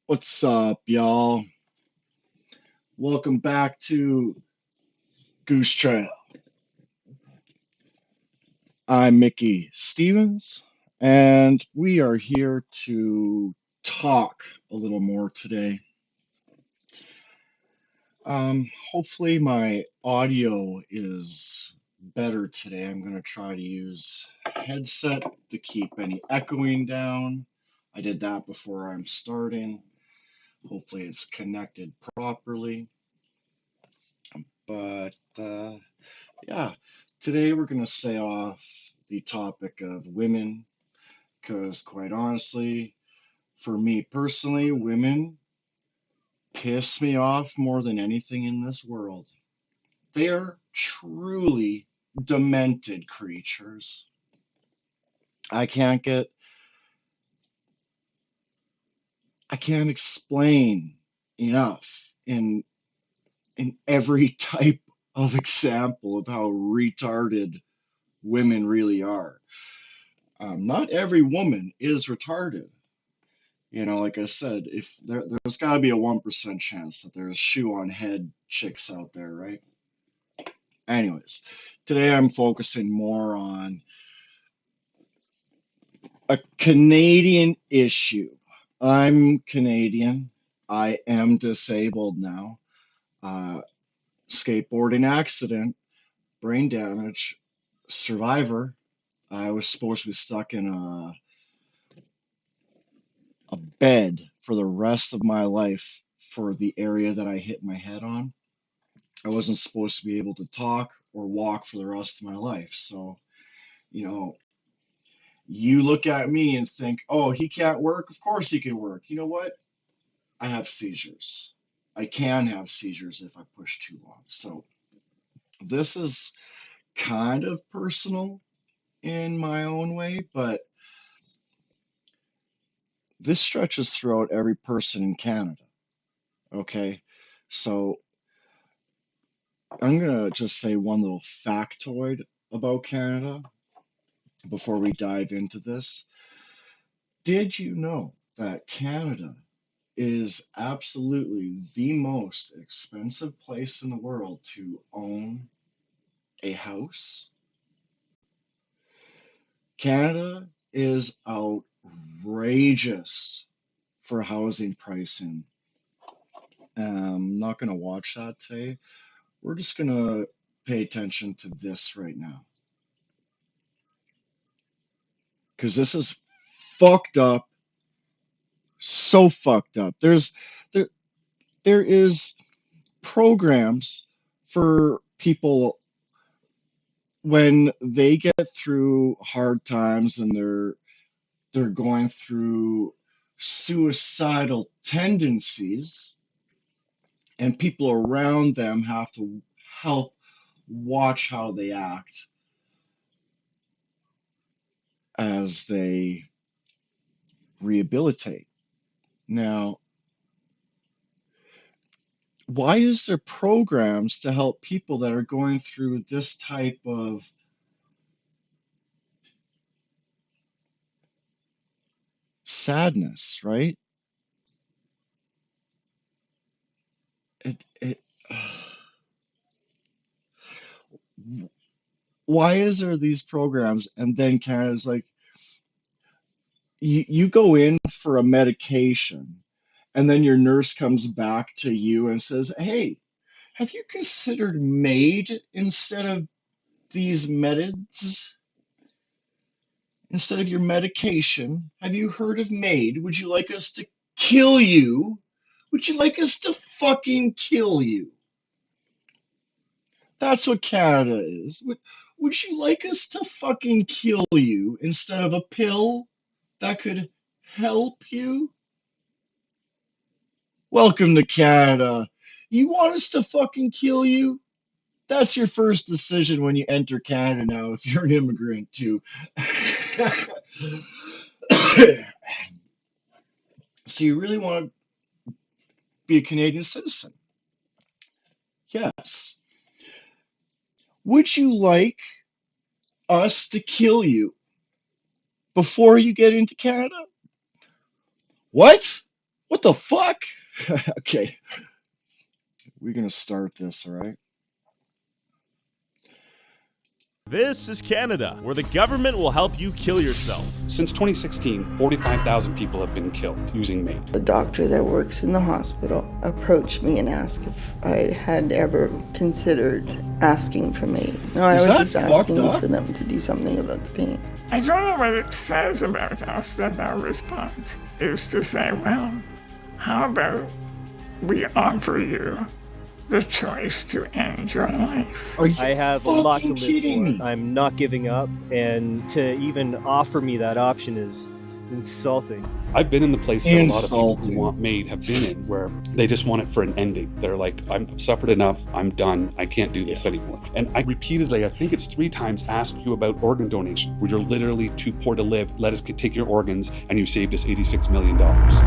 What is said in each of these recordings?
What's up, y'all? Welcome back to Goose Trail. I'm Mickey Stevens, and we are here to talk a little more today. Hopefully, my audio is better today. I'm going to try to use a headset to keep any echoing down. I did that before I'm starting. Hopefully, it's connected properly. But yeah, today we're going to stay off the topic of women because, quite honestly, for me personally, women piss me off more than anything in this world. They are truly demented creatures. I can't get, I can't explain enough in every type of example of how retarded women really are. Not every woman is retarded. Like I said, if there's got to be a 1% chance that there's shoe on head chicks out there, right? Anyways, today I'm focusing more on a Canadian issue. I'm Canadian. I am disabled now. Uh, Skateboarding accident, brain damage, survivor. I was supposed to be stuck in a bed for the rest of my life for the area that I hit my head on. I wasn't supposed to be able to talk or walk for the rest of my life. So, you know, you look at me and think, oh, he can't work? Of course he can work. You know what? I have seizures. I can have seizures if I push too long. So, this is kind of personal in my own way, but this stretches throughout every person in Canada. Okay. So, I'm going to just say one little factoid about Canada before we dive into this. Did you know that Canada is absolutely the most expensive place in the world to own a house? Canada is outrageous for housing pricing. I'm not going to watch that today. We're just going to pay attention to this right now because this is fucked up, so fucked up. There there is programs for people when they get through hard times and they're going through suicidal tendencies and people around them have to help watch how they act as they rehabilitate. Now, why is there programs to help people that are going through this type of sadness, right? It why is there these programs and then Canada's like you go in for a medication and then your nurse comes back to you and says, "Hey, have you considered M.A.I.D instead of these meds? Instead of your medication? Have you heard of M.A.I.D? Would you like us to kill you? Would you like us to fucking kill you?" That's what Canada is. Would you like us to fucking kill you instead of a pill that could help you? Welcome to Canada. You want us to fucking kill you? That's your first decision when you enter Canada now if you're an immigrant too. So you really want to be a Canadian citizen? Yes. Would you like us to kill you before you get into Canada? What? What the fuck? Okay, we're gonna start this, all right? This is Canada, where the government will help you kill yourself. Since 2016, 45,000 people have been killed using M.A.I.D. A doctor that works in the hospital approached me and asked if I had ever considered asking for M.A.I.D. No, I Is was that just fucked asking up? for them to do something about the pain. I don't know what it says about us that our response is to say, well, how about we offer you the choice to end your life? Are you I have a lot to fucking live kidding for. me? I'm not giving up, and to even offer me that option is insulting. I've been in the place that a lot of people who Insulting. want M.A.I.D have been in, where they just want it for an ending. They're like, I've suffered enough, I'm done, I can't do this anymore. And I repeatedly, I think it's 3 times, asked you about organ donation, where you're literally too poor to live, let us take your organs, and you saved us $86 million.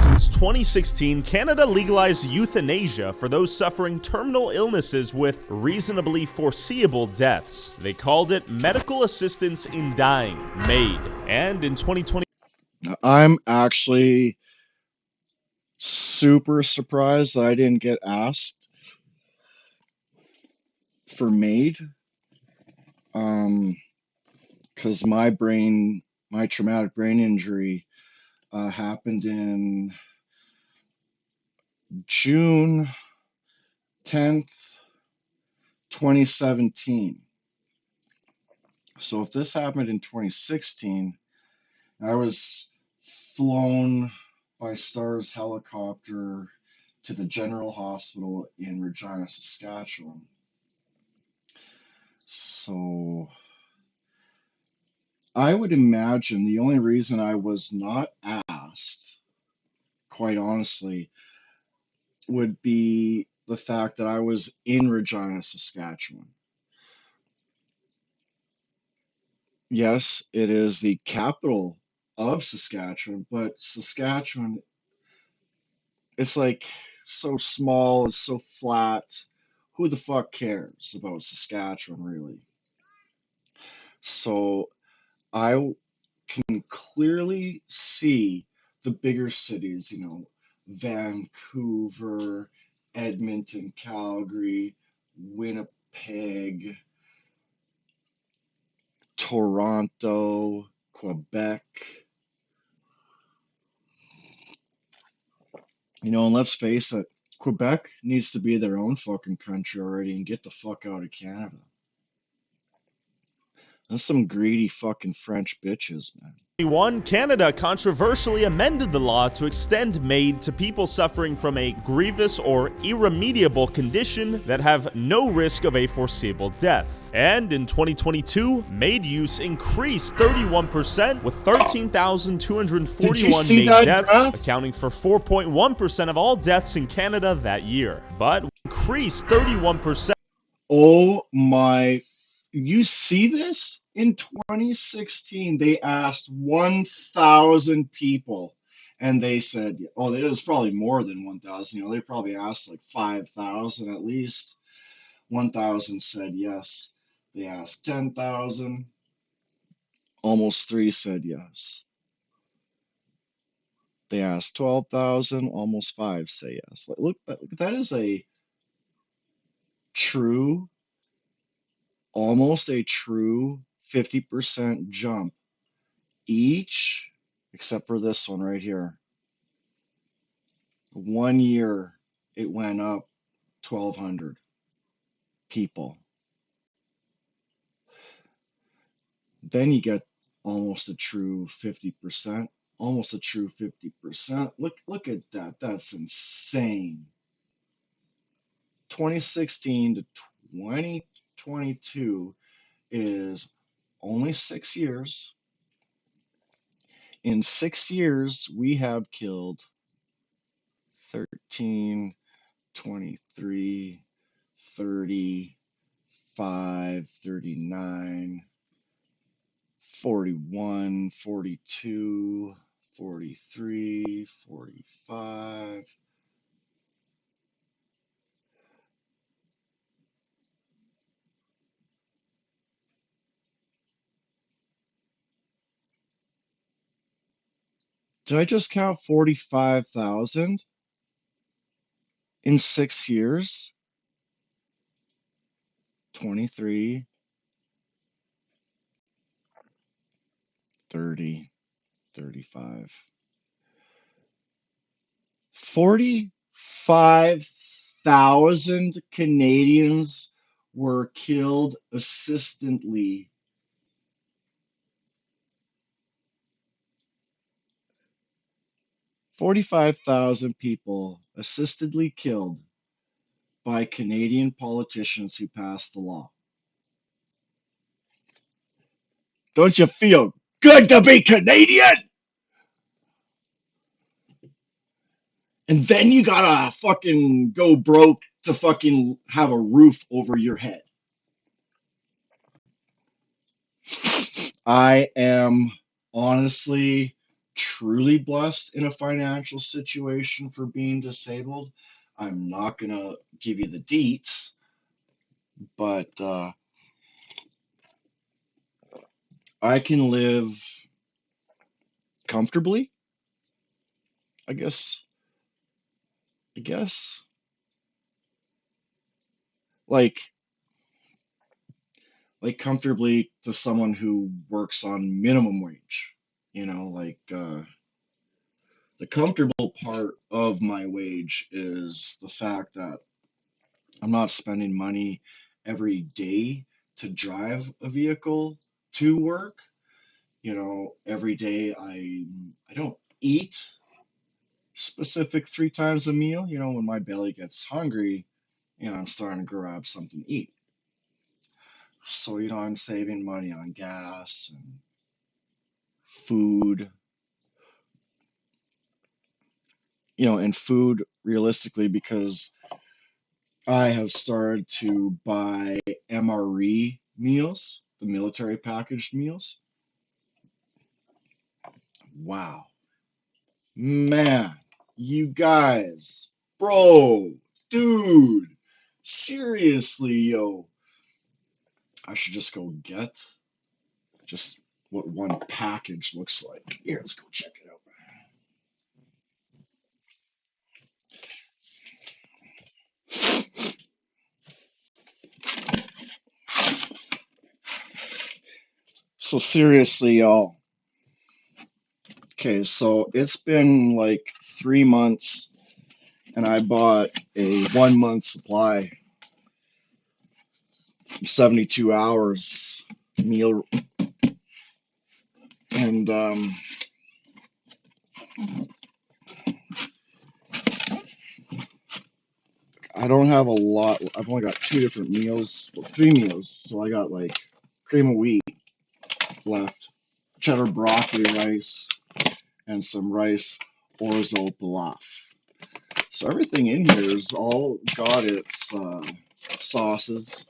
Since 2016, Canada legalized euthanasia for those suffering terminal illnesses with reasonably foreseeable deaths. They called it medical assistance in dying, M.A.I.D. And in 2020, I'm actually super surprised that I didn't get asked for M.A.I.D. Because my traumatic brain injury happened in June 10th, 2017. So if this happened in 2016, I was flown by Star's helicopter to the General Hospital in Regina, Saskatchewan. So I would imagine the only reason I was not asked, quite honestly, would be the fact that I was in Regina, Saskatchewan. Yes, it is the capital of Saskatchewan, but Saskatchewan, it's like so small, it's so flat. Who the fuck cares about Saskatchewan, really? So I can clearly see the bigger cities, Vancouver, Edmonton, Calgary, Winnipeg, Toronto, Quebec. And let's face it, Quebec needs to be their own fucking country already and get the fuck out of Canada. That's some greedy fucking French bitches, man. Canada controversially amended the law to extend M.A.I.D to people suffering from a grievous or irremediable condition that have no risk of a foreseeable death. And in 2022, M.A.I.D use increased 31%, with Did you 13,241 see M.A.I.D that deaths, graph? accounting for 4.1% of all deaths in Canada that year. But increased 31%. Oh my, you see this? In 2016, they asked 1,000 people and they said, oh, it was probably more than 1,000. They probably asked like 5,000 at least. 1,000 said yes. They asked 10,000. Almost three said yes. They asked 12,000. Almost five say yes. Look, that is a true, almost a true 50% jump each, except for this one right here. 1 year, it went up 1,200 people. Then you get almost a true 50%. Almost a true 50%. Look at that. That's insane. 2016 to 2022 is only 6 years. In 6 years, we have killed 13, 23, 30, 5, 39, 41, 42, 43, 45. Did I just count 45,000? In 6 years, 23, 30, 35, 45,000 Canadians were killed assistantly. 45,000 people assistedly killed by Canadian politicians who passed the law. Don't you feel good to be Canadian? And then you gotta fucking go broke to fucking have a roof over your head. I am honestly truly blessed in a financial situation for being disabled. I'm not gonna give you the deets, but I can live comfortably. I guess. I guess. Like comfortably to someone who works on minimum wage. The comfortable part of my wage is the fact that I'm not spending money every day to drive a vehicle to work. Every day I don't eat specific 3 times a meal. When my belly gets hungry, I'm starting to grab something to eat. So, I'm saving money on gas and food, and food realistically because I have started to buy MRE meals, the military packaged meals. Wow. Man, you guys, bro, dude, seriously, yo. I should just go get just what one package looks like. Here, let's go check it out. So seriously, y'all. Okay, so it's been like 3 months, and I bought a 1 month supply, 72 hours meal, and I don't have a lot. I've only got 2 different meals, well, 3 meals. So I got like cream of wheat left, cheddar broccoli rice, and some rice orzo pilaf. So everything in here is all got its sauces,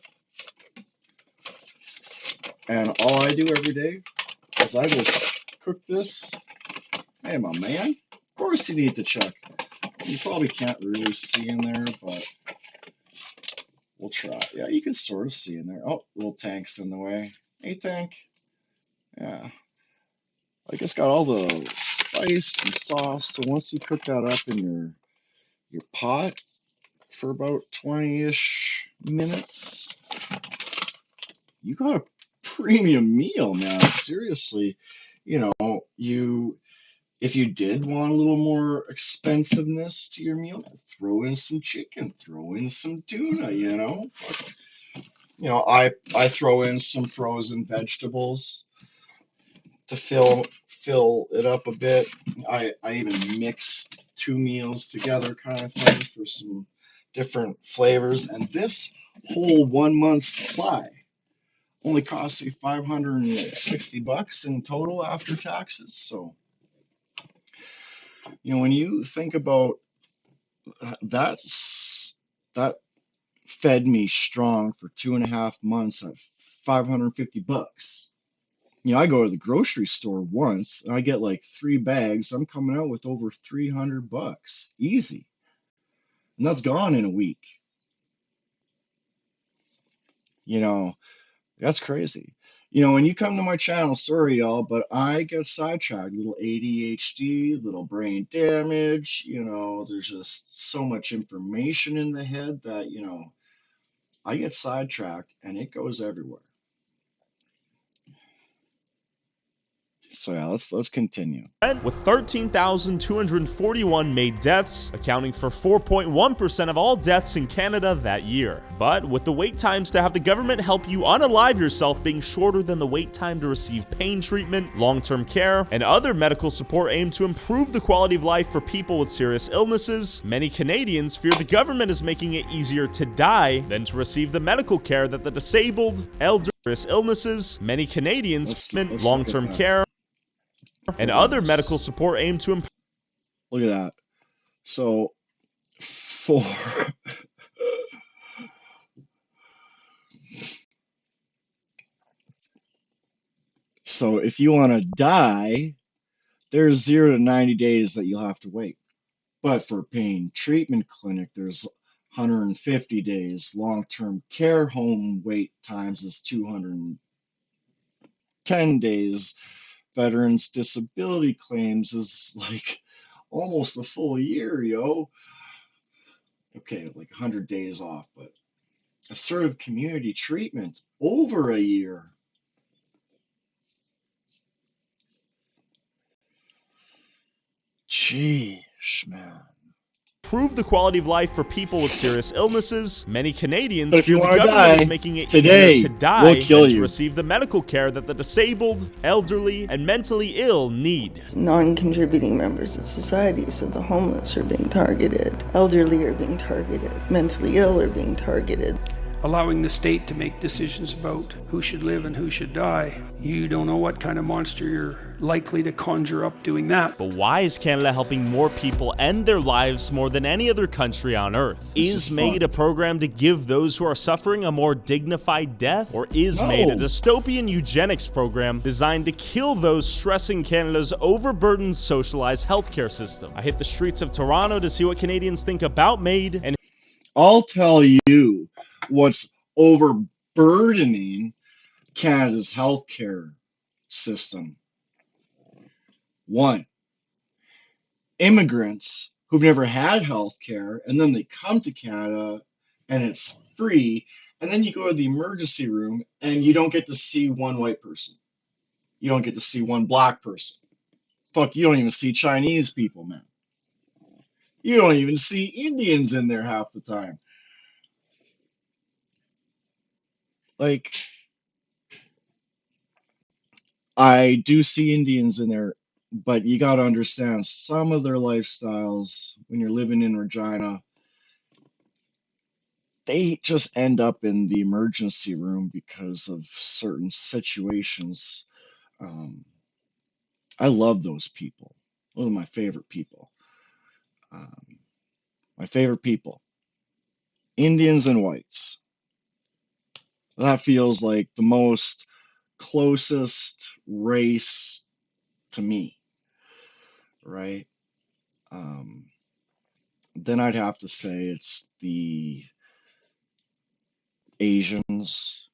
and all I do every day is I just cook this. Hey, my man. Of course you need to check. You probably can't really see in there, but we'll try. Yeah, you can sort of see in there. Oh, little tank's in the way. Hey, tank. Yeah. I guess got all the spice and sauce. So once you cook that up in your pot for about 20-ish minutes, you got a premium meal, man. Seriously, you if you did want a little more expensiveness to your meal, throw in some chicken, throw in some tuna. I throw in some frozen vegetables to fill it up a bit. I even mix 2 meals together kind of thing for some different flavors. And this whole 1 month supply only cost me $560 in total after taxes. So, when you think about that fed me strong for 2.5 months at $550. I go to the grocery store once and I get like 3 bags. I'm coming out with over $300 easy. And that's gone in a week. You know, that's crazy. when you come to my channel, sorry y'all, but I get sidetracked. Little ADHD, little brain damage. There's just so much information in the head that I get sidetracked and it goes everywhere. So yeah, let's continue. With 13,241 MAID deaths, accounting for 4.1% of all deaths in Canada that year. But with the wait times to have the government help you unalive yourself being shorter than the wait time to receive pain treatment, long-term care, and other medical support aimed to improve the quality of life for people with serious illnesses, many Canadians fear the government is making it easier to die than to receive the medical care that the disabled, elderly, serious illnesses, many Canadians, long-term care, and other medical support aimed to improve. Look at that. So, so if you want to die, there's 0 to 90 days that you'll have to wait. But for pain treatment clinic, there's 150 days. Long-term care home wait times is 210 days. Veterans disability claims is like almost a full year, yo. Okay, like 100 days off, but assertive community treatment over a year. Jeez, man. Improve the quality of life for people with serious illnesses. Many Canadians But if you feel the want to government is die making it today, easier to die we'll kill than to you. receive the medical care that the disabled, elderly, and mentally ill need. Non-contributing members of society, so the homeless are being targeted, elderly are being targeted, mentally ill are being targeted. Allowing the state to make decisions about who should live and who should die, you don't know what kind of monster you're likely to conjure up doing that. But why is Canada helping more people end their lives more than any other country on Earth? Is M.A.I.D a program to give those who are suffering a more dignified death? Or is M.A.I.D a dystopian eugenics program designed to kill those stressing Canada's overburdened socialized healthcare system? I hit the streets of Toronto to see what Canadians think about M.A.I.D, and I'll tell you what's overburdening Canada's healthcare system. One, immigrants who've never had healthcare, and then they come to Canada and it's free, and then you go to the emergency room and you don't get to see one white person. You don't get to see one black person. Fuck, you don't even see Chinese people, man. You don't even see Indians in there half the time. Like, I do see Indians in there, but you got to understand some of their lifestyles when you're living in Regina, they just end up in the emergency room because of certain situations. Um, I love those people. Those are my favorite people. Um, my favorite people, Indians and whites. That feels like the most closest race to me, right? Um, then I'd have to say it's the Asians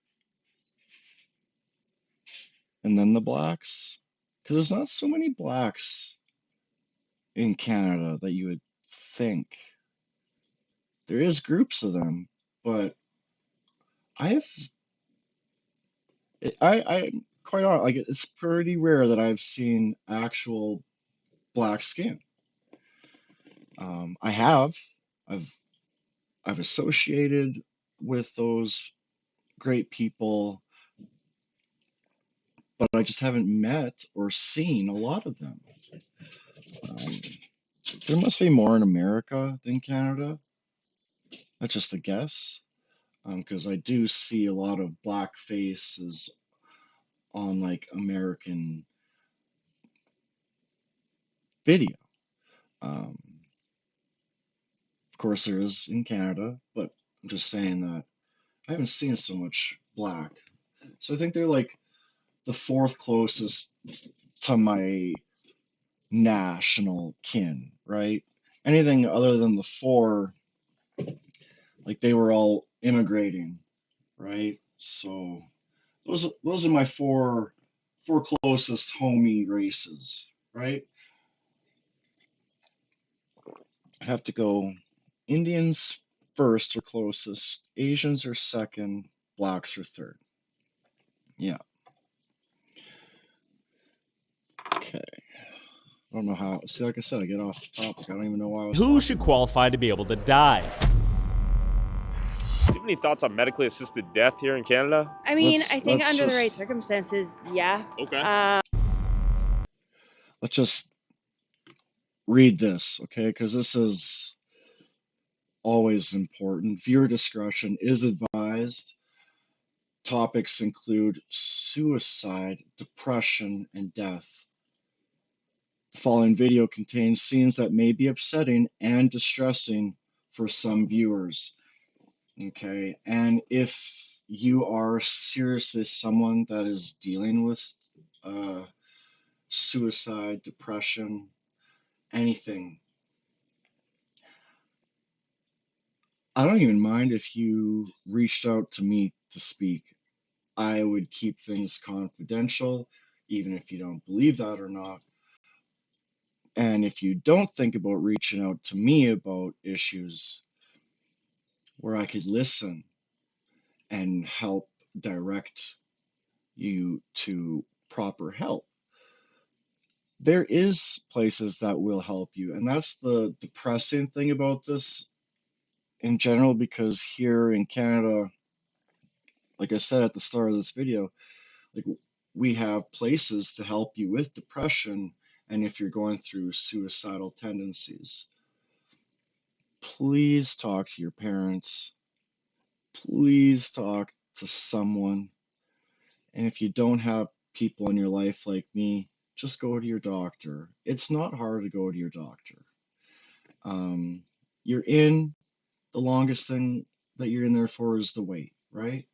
and then the blacks. Because there's not so many blacks in Canada that you would think. There is groups of them, but I have I quite honest, like it's pretty rare that I've seen actual black skin. I have. I've I've associated with those great people, but I just haven't met or seen a lot of them. Um, there must be more in America than Canada. That's just a guess, because I do see a lot of black faces on like American video. Um, of course, there is in Canada, but I'm just saying that I haven't seen so much black. So I think they're like the fourth closest to my national kin, right? Anything other than the four, like they were all immigrating, right? So those are my four closest homie races, right? I'd have to go Indians first or closest, Asians are second, blacks are third. Yeah. Okay. I don't know how. See, like I said, I get off topic. I don't even know why I was Who talking should about qualify to be able to die? Do you have any thoughts on medically assisted death here in Canada? I mean, Let's I think let's under the right just circumstances, yeah. Okay. let's just read this, okay? Because this is always important. Viewer discretion is advised. Topics include suicide, depression, and death. The following video contains scenes that may be upsetting and distressing for some viewers. Okay, and if you are seriously someone that is dealing with uh, suicide, depression, anything, I don't even mind if you reached out to me to speak. I would keep things confidential, even if you don't believe that or not. And if you don't think about reaching out to me about issues where I could listen and help direct you to proper help, there is places that will help you. And that's the depressing thing about this in general, because here in Canada, like I said at the start of this video, like we have places to help you with depression. And if you're going through suicidal tendencies, please talk to your parents. Please talk to someone. And if you don't have people in your life like me, just go to your doctor. It's not hard to go to your doctor. Um, you're in, the longest thing that you're in there for is the wait, right?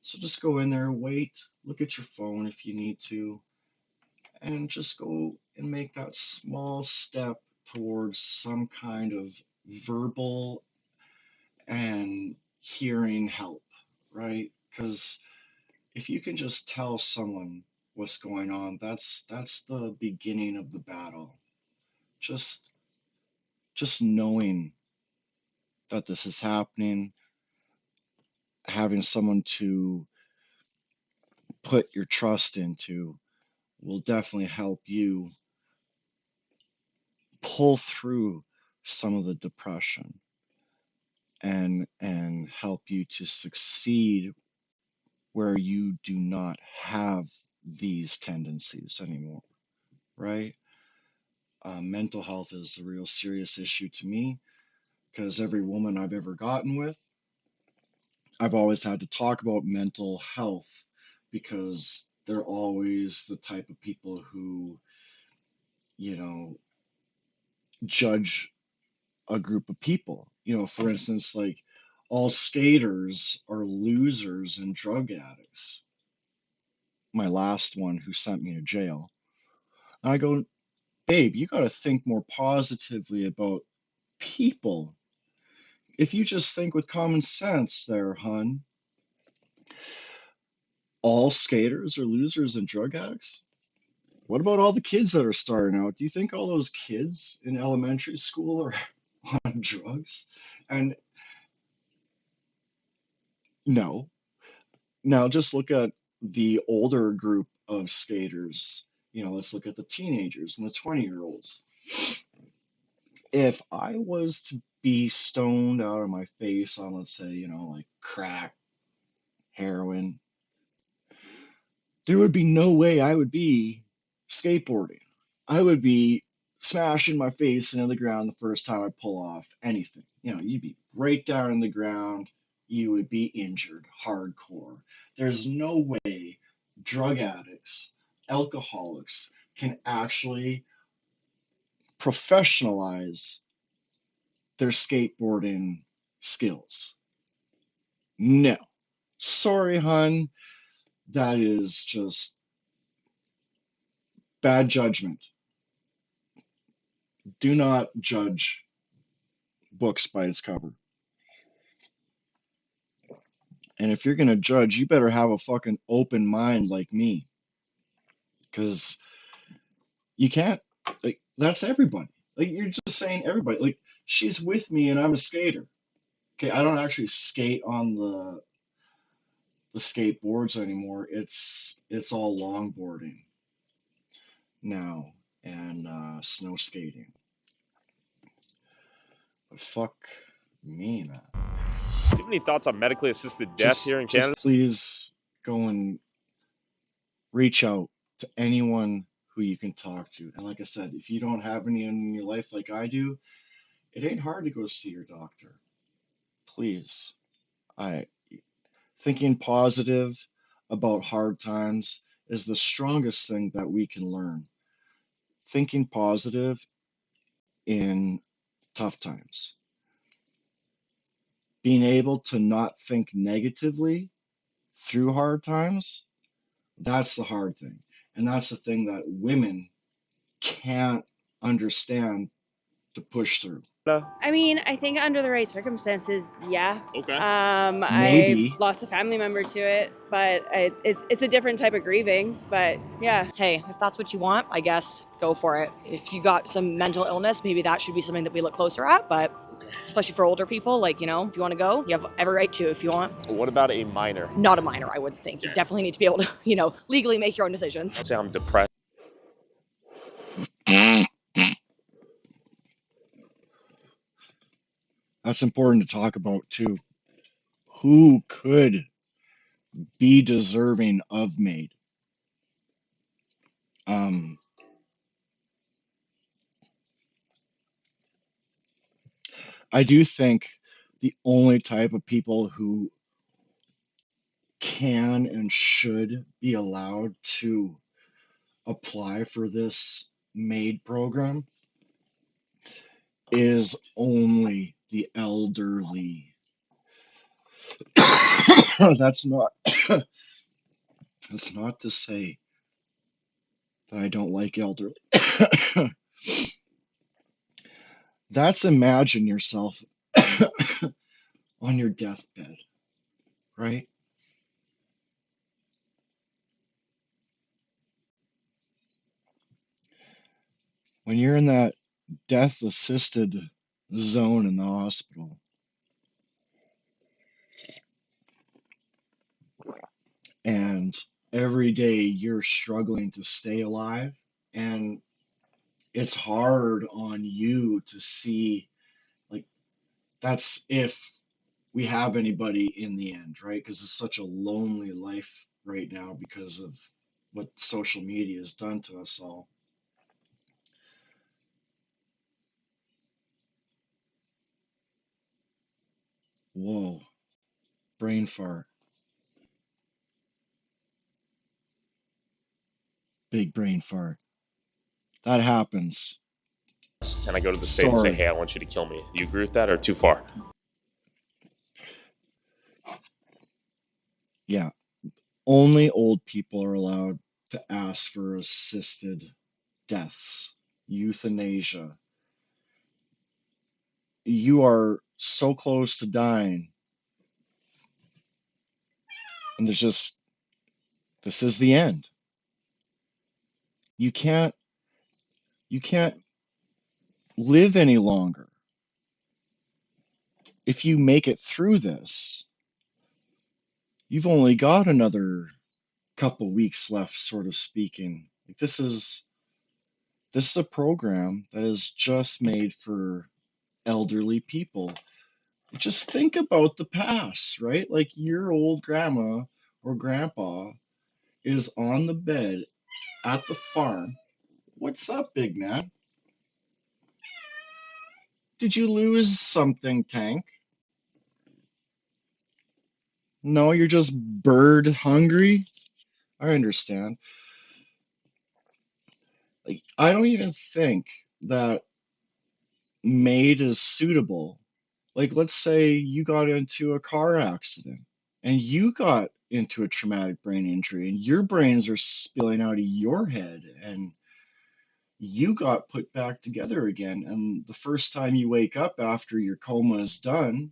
So just go in there, wait, look at your phone if you need to, and just go and make that small step towards some kind of verbal and hearing help, right? Because if you can just tell someone what's going on, that's the beginning of the battle. Just just knowing that this is happening, having someone to put your trust into will definitely help you pull through some of the depression and help you to succeed where you do not have these tendencies anymore, right? Mental health is a real serious issue to me because every woman I've ever gotten with, I've always had to talk about mental health because they're always the type of people who, you know, judge a group of people. For instance, like all skaters are losers and drug addicts. My last one who sent me to jail. And I go, babe, you got to think more positively about people. If you just think with common sense there, hun, all skaters are losers and drug addicts? What about all the kids that are starting out? Do you think all those kids in elementary school are on drugs? And no. Now just look at the older group of skaters. Let's look at the teenagers and the 20-year-olds. If I was to be stoned out of my face on, let's say, like crack, heroin, there would be no way I would be skateboarding. I would be smashing my face into the ground the first time I pull off anything. You'd be right down in the ground. You would be injured hardcore. There's no way drug addicts, alcoholics can actually professionalize their skateboarding skills. No. Sorry, hun. That is just bad judgment. Do not judge books by its cover. And if you're going to judge, you better have a fucking open mind like me. Because you can't, like, that's everybody. Like, you're just saying everybody. Like, she's with me and I'm a skater. Okay, I don't actually skate on the skateboards anymore. It's all longboarding now and snow skating. But fuck me, man. Do you have any thoughts on medically assisted death here in Canada? Just please go and reach out to anyone who you can talk to. And like I said, if you don't have anyone in your life like I do, it ain't hard to go see your doctor. Please. I Thinking positive about hard times is the strongest thing that we can learn. Thinking positive in tough times. Being able to not think negatively through hard times, that's the hard thing. And that's the thing that women can't understand to push through. I mean, I think under the right circumstances, yeah. Okay. Maybe. I've lost a family member to it, but it's a different type of grieving. But yeah. Hey, if that's what you want, I guess go for it. If you got some mental illness, maybe that should be something that we look closer at. But especially for older people, like, you know, if you want to go, you have every right to if you want. What about a minor? Not a minor, I wouldn't think. You definitely need to be able to, you know, legally make your own decisions. Let's say I'm depressed. That's important to talk about too. Who could be deserving of M.A.I.D? I do think the only type of people who can and should be allowed to apply for this M.A.I.D program is only the elderly. That's not that's not to say that I don't like elderly. That's imagine yourself on your deathbed, right? When you're in that death assisted zone in the hospital, and every day you're struggling to stay alive, and it's hard on you to see, like, that's if we have anybody in the end, right? Because it's such a lonely life right now because of what social media has done to us all. Whoa, brain fart. Big brain fart. That happens. And I go to the state and say, Sorry. hey, I want you to kill me. Do you agree with that or too far? Yeah. Only old people are allowed to ask for assisted deaths, euthanasia. You are so close to dying, and this is the end. You can't live any longer. If you make it through this, you've only got another couple weeks left, sort of speaking. Like, this is a program that is just made for elderly people. Just think about the past, right? Like, your old grandma or grandpa is on the bed at the farm. What's up, big man? Did you lose something, Tank? No, you're just bird hungry? I understand. Like, I don't even think that M.A.I.D is suitable. Like, let's say you got into a car accident and you got into a traumatic brain injury and your brains are spilling out of your head and you got put back together again. And the first time you wake up after your coma is done,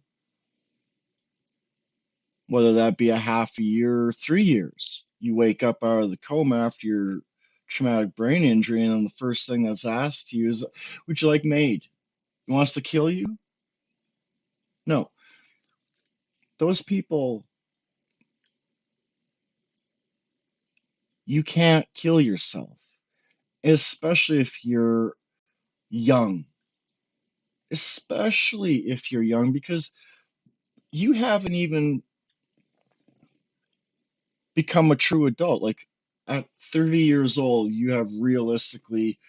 whether that be a half a year or 3 years. You wake up out of the coma after your traumatic brain injury, and then the first thing that's asked to you is, would you like M.A.I.D? He wants to kill you? No. Those people, you can't kill yourself, especially if you're young. Especially if you're young, because you haven't even become a true adult. Like at 30 years old, you have realistically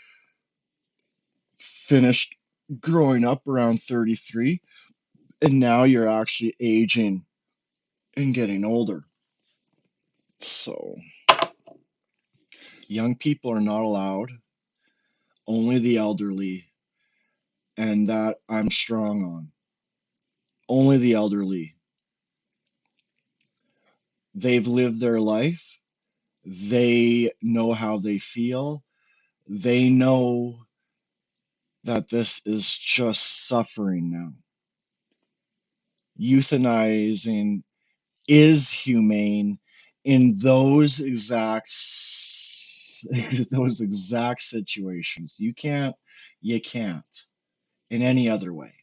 finished growing up around 33, and now you're actually aging and getting older. So young people are not allowed, only the elderly, and that I'm strong on. Only the elderly. They've lived their life. They know how they feel. They know that this is just suffering now. Euthanizing is humane in those exact situations. You can't in any other way.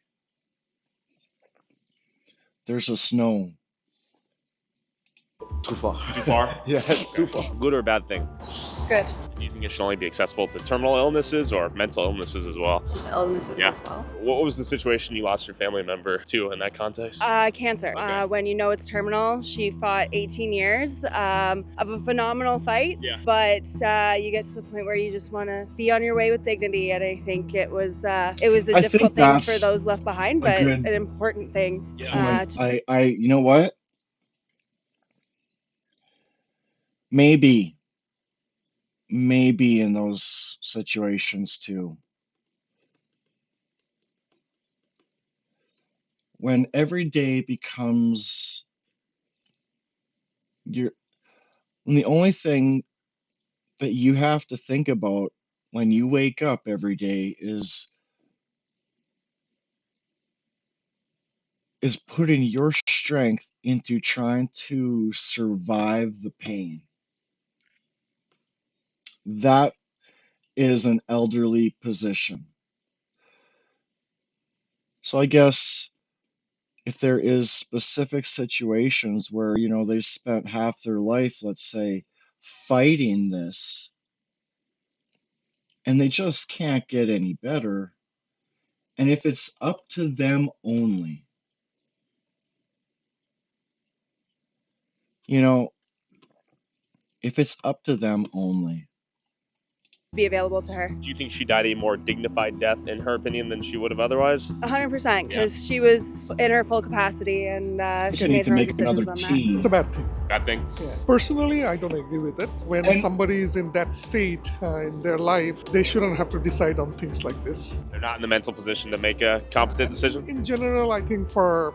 There's just no. Too far. Too far? Yeah, it's too far. Good or bad thing? Good. Do you think it should only be accessible to terminal illnesses or mental illnesses as well? Illnesses Yeah. as well. What was the situation you lost your family member to in that context? Cancer. Okay. When you know it's terminal, she fought 18 years of a phenomenal fight. Yeah. But you get to the point where you just want to be on your way with dignity, and I think it was a difficult thing for those left behind, but an important thing. You know what? Maybe in those situations too. When every day becomes when the only thing that you have to think about when you wake up every day is putting your strength into trying to survive the pain. That is an elderly position. So I guess if there is specific situations where, they've spent half their life, let's say, fighting this, and they just can't get any better, and if it's up to them only, if it's up to them only, be available to her. Do you think she died a more dignified death, in her opinion, than she would have otherwise? 100%, because she was in her full capacity, and she made her own decisions on that. It's a bad thing. Bad thing? Yeah. Personally, I don't agree with it. When somebody is in that state in their life, they shouldn't have to decide on things like this. They're not in the mental position to make a competent decision? In general, I think for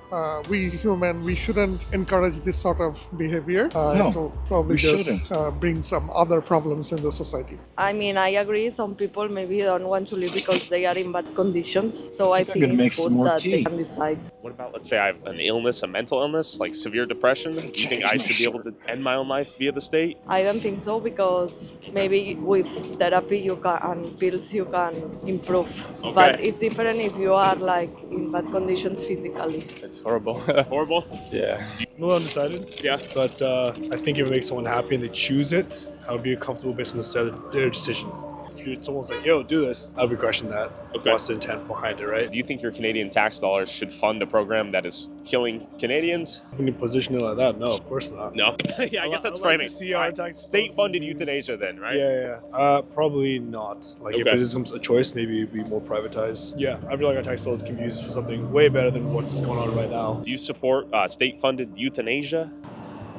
we human, we shouldn't encourage this sort of behavior. No, it will probably we just bring some other problems in the society. I mean, I agree. Some people maybe don't want to live because they are in bad conditions. So I think it's good that they can decide. What about, let's say I have an illness, a mental illness, like severe depression? Do you think I should be able to end my own life via the state? I don't think so, because maybe with therapy you can and pills you can improve. Okay. But it's different if you are like in bad conditions physically. It's horrible. Horrible? Yeah. I'm a little undecided. Yeah. But I think if it makes someone happy and they choose it, I would be comfortable based on their decision. If someone's like, yo, do this, I'll be questioning that. Okay. What's the intent behind it, right? Do you think your Canadian tax dollars should fund a program that is killing Canadians? When you position it like that, no, of course not. No? Yeah, I guess that's framing. State-funded euthanasia then, right? Yeah. Probably not. Like, if it becomes a choice, maybe it'd be more privatized. Yeah, I feel like our tax dollars can be used for something way better than what's going on right now. Do you support state-funded euthanasia?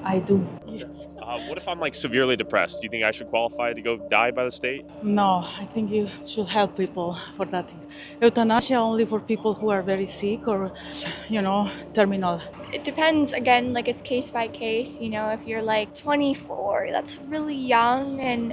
I do. Yes. What if I'm like severely depressed? Do you think I should qualify to go die by the state? No, I think you should help people for that. Euthanasia only for people who are very sick or, terminal. It depends, again, like it's case by case, if you're like 24, that's really young and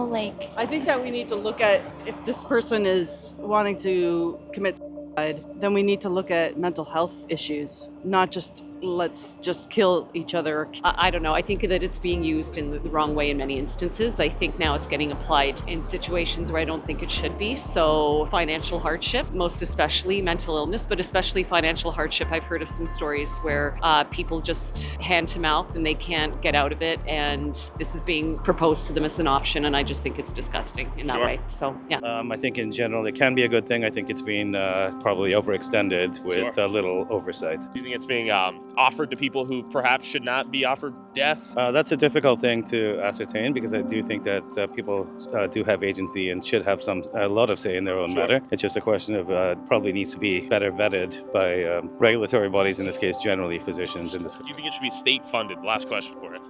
like... I think that we need to look at, if this person is wanting to commit suicide, then we need to look at mental health issues, not just let's just kill each other. I don't know. I think that it's being used in the wrong way in many instances. I think now it's getting applied in situations where I don't think it should be. So financial hardship, most especially mental illness, but especially financial hardship. I've heard of some stories where people just hand to mouth and they can't get out of it. And this is being proposed to them as an option. And I just think it's disgusting in that way. So, yeah. I think in general it can be a good thing. I think it's been probably overextended with a little oversight. Do you think it's being offered to people who perhaps should not be offered death? That's a difficult thing to ascertain because I do think that people do have agency and should have a lot of say in their own matter. It's just a question of probably needs to be better vetted by regulatory bodies, in this case generally physicians. Do you think it should be state funded? Last question for you.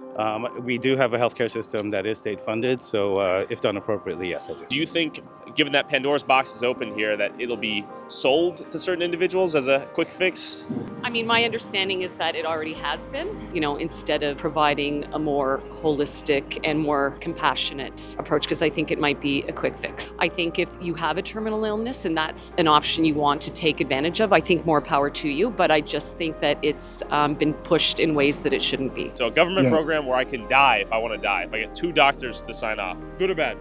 We do have a healthcare system that is state funded, so if done appropriately, yes, I do. Do you think, given that Pandora's box is open here, that it'll be sold to certain individuals as a quick fix? I mean, my understanding is that it already has been, instead of providing a more holistic and more compassionate approach, because I think it might be a quick fix. I think if you have a terminal illness and that's an option you want to take advantage of, I think more power to you, but I just think that it's been pushed in ways that it shouldn't be. So a government program where I can die if I want to die, if I get 2 doctors to sign off, good or bad?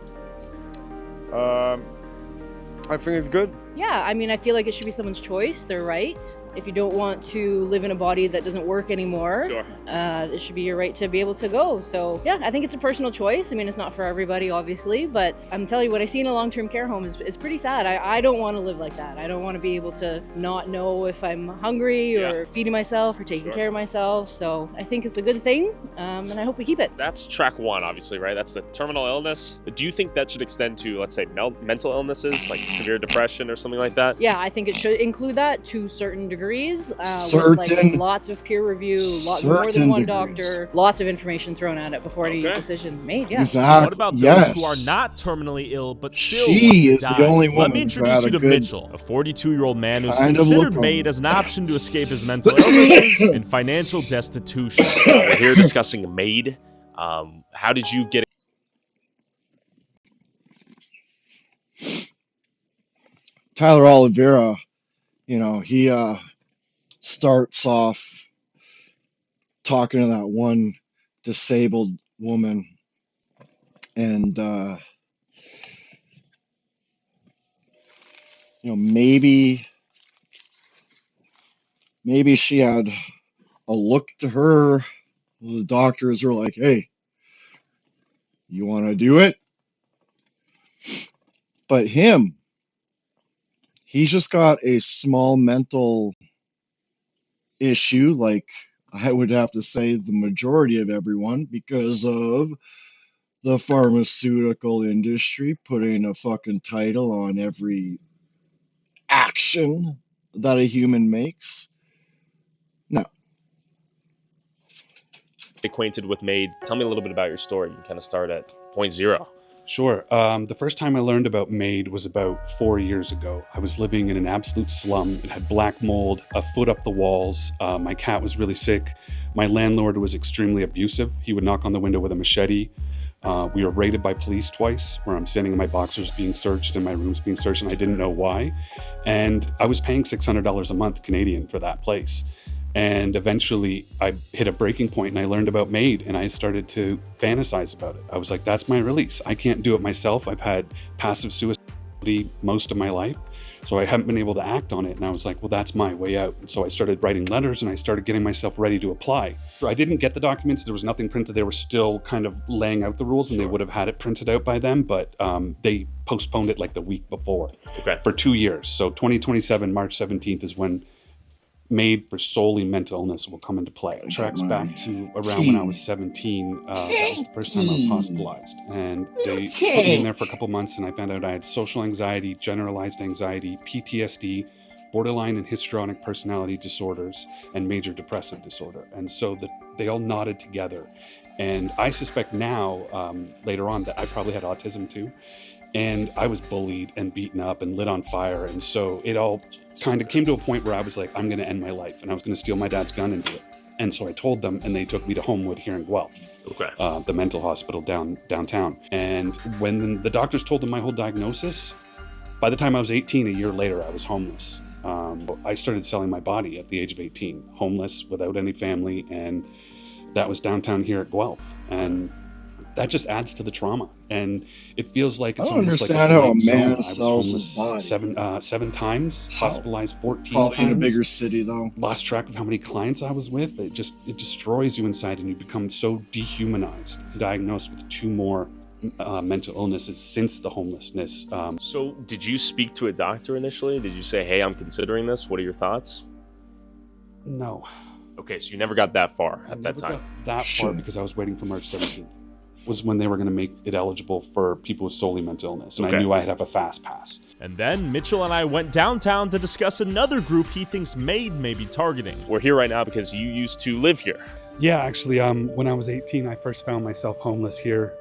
I think it's good. Yeah, I mean, I feel like it should be someone's choice. They're right. If you don't want to live in a body that doesn't work anymore, it should be your right to be able to go. So yeah, I think it's a personal choice. I mean, it's not for everybody, obviously, but I'm telling you, what I see in a long-term care home is pretty sad. I don't want to live like that. I don't want to be able to not know if I'm hungry or feeding myself or taking care of myself. So I think it's a good thing, and I hope we keep it. That's track 1, obviously, right? That's the terminal illness. Do you think that should extend to, let's say, mental illnesses, like severe depression or something like that? Yeah, I think it should include that to certain degrees. With like lots of peer review, more than one doctor, lots of information thrown at it before any decision made. Yeah. Exactly. What about those who are not terminally ill but still want to die? The only woman. Let me introduce you to Mitchell, a 42-year-old man who's considered M.A.I.D as an option to escape his mental illnesses and financial destitution. We're here discussing M.A.I.D. How did you get Tyler Oliveira, he starts off talking to that one disabled woman, and maybe she had a look to her. The doctors were like, "Hey, you want to do it?" But he's just got a small mental issue, like I would have to say the majority of everyone, because of the pharmaceutical industry putting a fucking title on every action that a human makes. No. acquainted with M.A.I.D? Tell me a little bit about your story. You can kind of start at point 0. Sure. The first time I learned about M.A.I.D was about 4 years ago. I was living in an absolute slum. It had black mold, a foot up the walls. My cat was really sick. My landlord was extremely abusive. He would knock on the window with a machete. We were raided by police twice, where I'm standing in my boxers being searched and my room's being searched, and I didn't know why. And I was paying $600 a month Canadian for that place. And eventually I hit a breaking point and I learned about M.A.I.D and I started to fantasize about it. I was like, that's my release. I can't do it myself. I've had passive suicide most of my life, so I haven't been able to act on it. And I was like, well, that's my way out. And so I started writing letters and I started getting myself ready to apply. I didn't get the documents. There was nothing printed. They were still kind of laying out the rules, and they would have had it printed out by them, but they postponed it like the week before for 2 years. So 2027, March 17th is when M.A.I.D for solely mental illness will come into play. It tracks back to around when I was 17. That was the first time I was hospitalized. And they put me in there for a couple months, and I found out I had social anxiety, generalized anxiety, PTSD, borderline and histrionic personality disorders, and major depressive disorder. And so they all knotted together. And I suspect now, later on, that I probably had autism too. And I was bullied and beaten up and lit on fire. And so it all kind of came to a point where I was like, I'm going to end my life. And I was going to steal my dad's gun and do it. And so I told them, and they took me to Homewood here in Guelph, the mental hospital downtown. And when the doctors told them my whole diagnosis, by the time I was 18, a year later, I was homeless. I started selling my body at the age of 18, homeless, without any family, and that was downtown here at Guelph. And that just adds to the trauma, and it feels like it's almost like a how a blank zone. man I was sells his homeless body. seven times, hospitalized 14 Probably times. in a bigger city, though. Lost track of how many clients I was with. It destroys you inside, and you become so dehumanized. Diagnosed with 2 more mental illnesses since the homelessness. So, did you speak to a doctor initially? Did you say, "Hey, I'm considering this. What are your thoughts?" No. Okay, so you never got that far at that time. That far because I was waiting for March 17th. Was when they were going to make it eligible for people with solely mental illness, and I knew I'd have a fast pass. And then Mitchell and I went downtown to discuss another group he thinks M.A.I.D may be targeting. We're here right now because you used to live here. Yeah, actually, when I was 18, I first found myself homeless here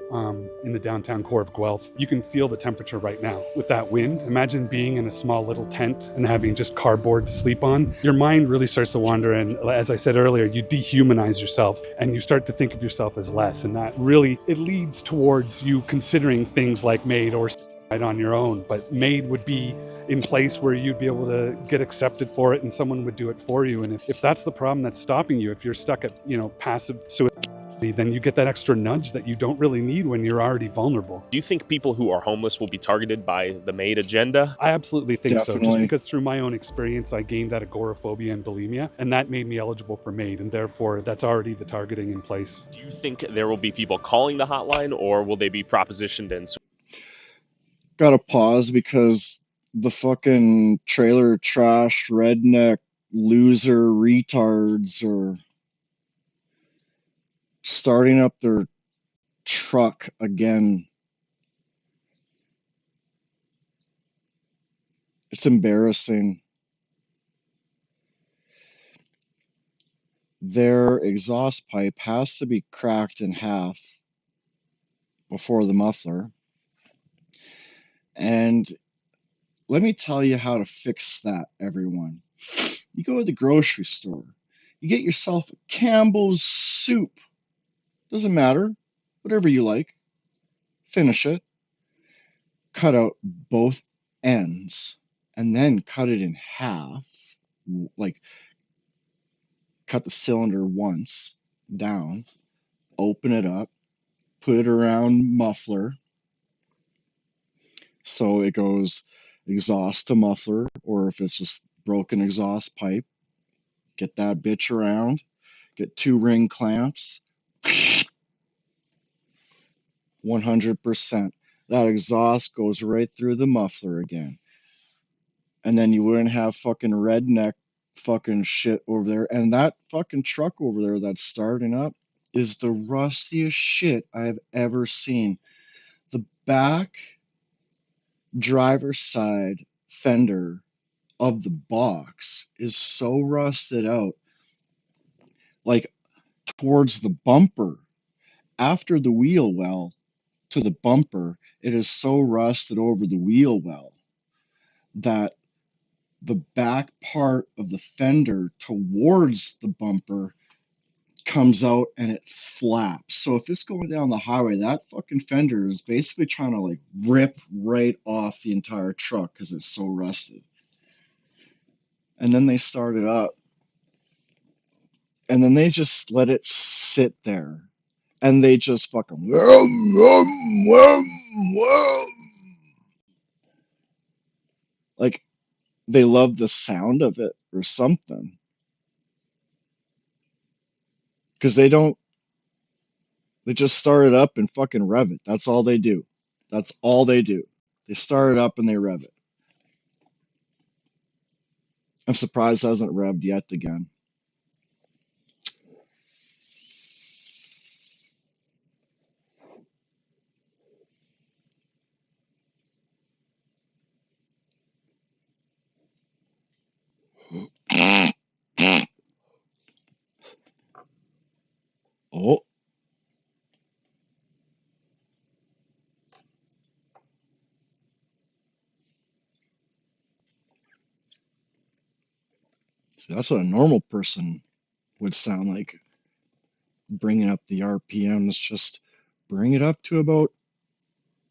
in the downtown core of Guelph. You can feel the temperature right now with that wind. Imagine being in a small little tent and having just cardboard to sleep on. Your mind really starts to wander, and as I said earlier, you dehumanize yourself and you start to think of yourself as less, and that really, it leads towards you considering things like M.A.I.D or on your own. But M.A.I.D would be in place where you'd be able to get accepted for it and someone would do it for you. And if that's the problem that's stopping you, if you're stuck at, passive suicide, then you get that extra nudge that you don't really need when you're already vulnerable. Do you think people who are homeless will be targeted by the M.A.I.D agenda? I absolutely think so, just because through my own experience, I gained that agoraphobia and bulimia, and that made me eligible for M.A.I.D, and therefore that's already the targeting in place. Do you think there will be people calling the hotline, or will they be propositioned and... Gotta pause because the fucking trailer trash redneck loser retards are starting up their truck again. It's embarrassing. Their exhaust pipe has to be cracked in half before the muffler. And let me tell you how to fix that, everyone. You go to the grocery store. You get yourself a Campbell's soup. Doesn't matter. Whatever you like. Finish it. Cut out both ends. And then cut it in half. Like, cut the cylinder once down. Open it up. Put it around muffler. So it goes exhaust to muffler, or if it's just broken exhaust pipe, get that bitch around, get 2 ring clamps, 100%. That exhaust goes right through the muffler again. And then you wouldn't have fucking redneck fucking shit over there. And that fucking truck over there that's starting up is the rustiest shit I've ever seen. The back driver's side fender of the box is so rusted out, like towards the bumper, after the wheel well to the bumper, it is so rusted over the wheel well that the back part of the fender towards the bumper comes out and it flaps. So if it's going down the highway, that fucking fender is basically trying to like rip right off the entire truck because it's so rusted. And then they start it up. And then they just let it sit there. And they just fucking... Like, they love the sound of it or something. Because they don't... They just start it up and fucking rev it. That's all they do. That's all they do. They start it up and they rev it. I'm surprised it hasn't revved yet again. Oh. See, that's what a normal person would sound like. Bringing up the RPMs, just bring it up to about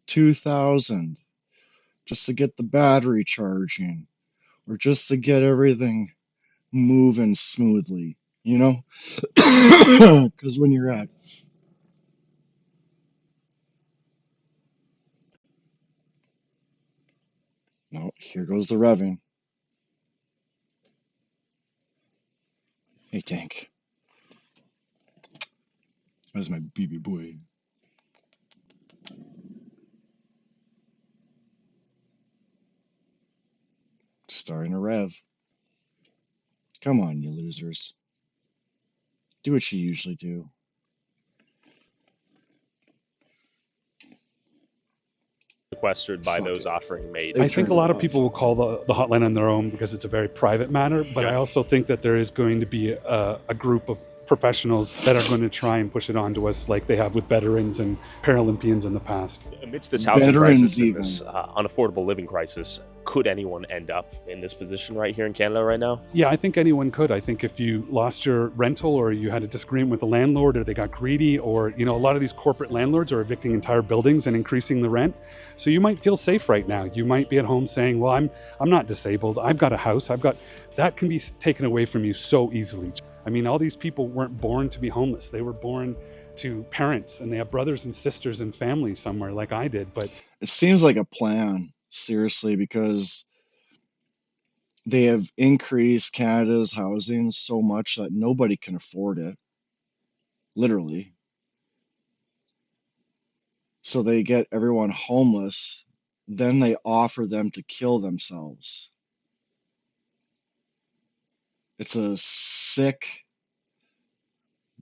2,000 just to get the battery charging. or just to get everything moving smoothly, you know? Because when you're at, no, here goes the revving. Hey, Tank. That's my baby boy. Starting to rev. Come on, you losers. Do what you usually do. Sequestered by those offering MAID. I think a lot of people will call the hotline on their own because it's a very private matter, but I also think that there is going to be a group of professionals that are going to try and push it onto us like they have with veterans and Paralympians in the past. Amidst this housing crisis and this unaffordable living crisis, could anyone end up in this position right here in Canada right now? Yeah, I think anyone could. I think if you lost your rental or you had a disagreement with the landlord or they got greedy or, a lot of these corporate landlords are evicting entire buildings and increasing the rent. So you might feel safe right now. You might be at home saying, well, I'm not disabled. I've got a house. That can be taken away from you so easily. I mean, all these people weren't born to be homeless. They were born to parents and they have brothers and sisters and families somewhere like I did. But it seems like a plan, seriously, because they have increased Canada's housing so much that nobody can afford it. Literally. So they get everyone homeless, then they offer them to kill themselves. It's a sick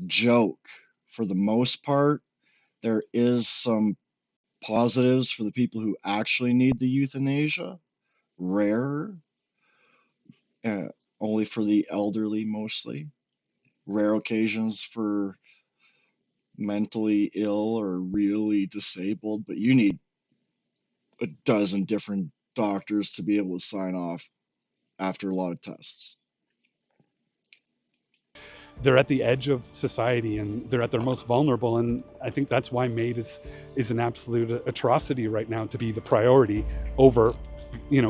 joke for the most part. There is some positives for the people who actually need the euthanasia, rare, only for the elderly mostly, rare occasions for mentally ill or really disabled, but you need a dozen different doctors to be able to sign off after a lot of tests. They're at the edge of society and they're at their most vulnerable, and I think that's why MAID is an absolute atrocity right now to be the priority over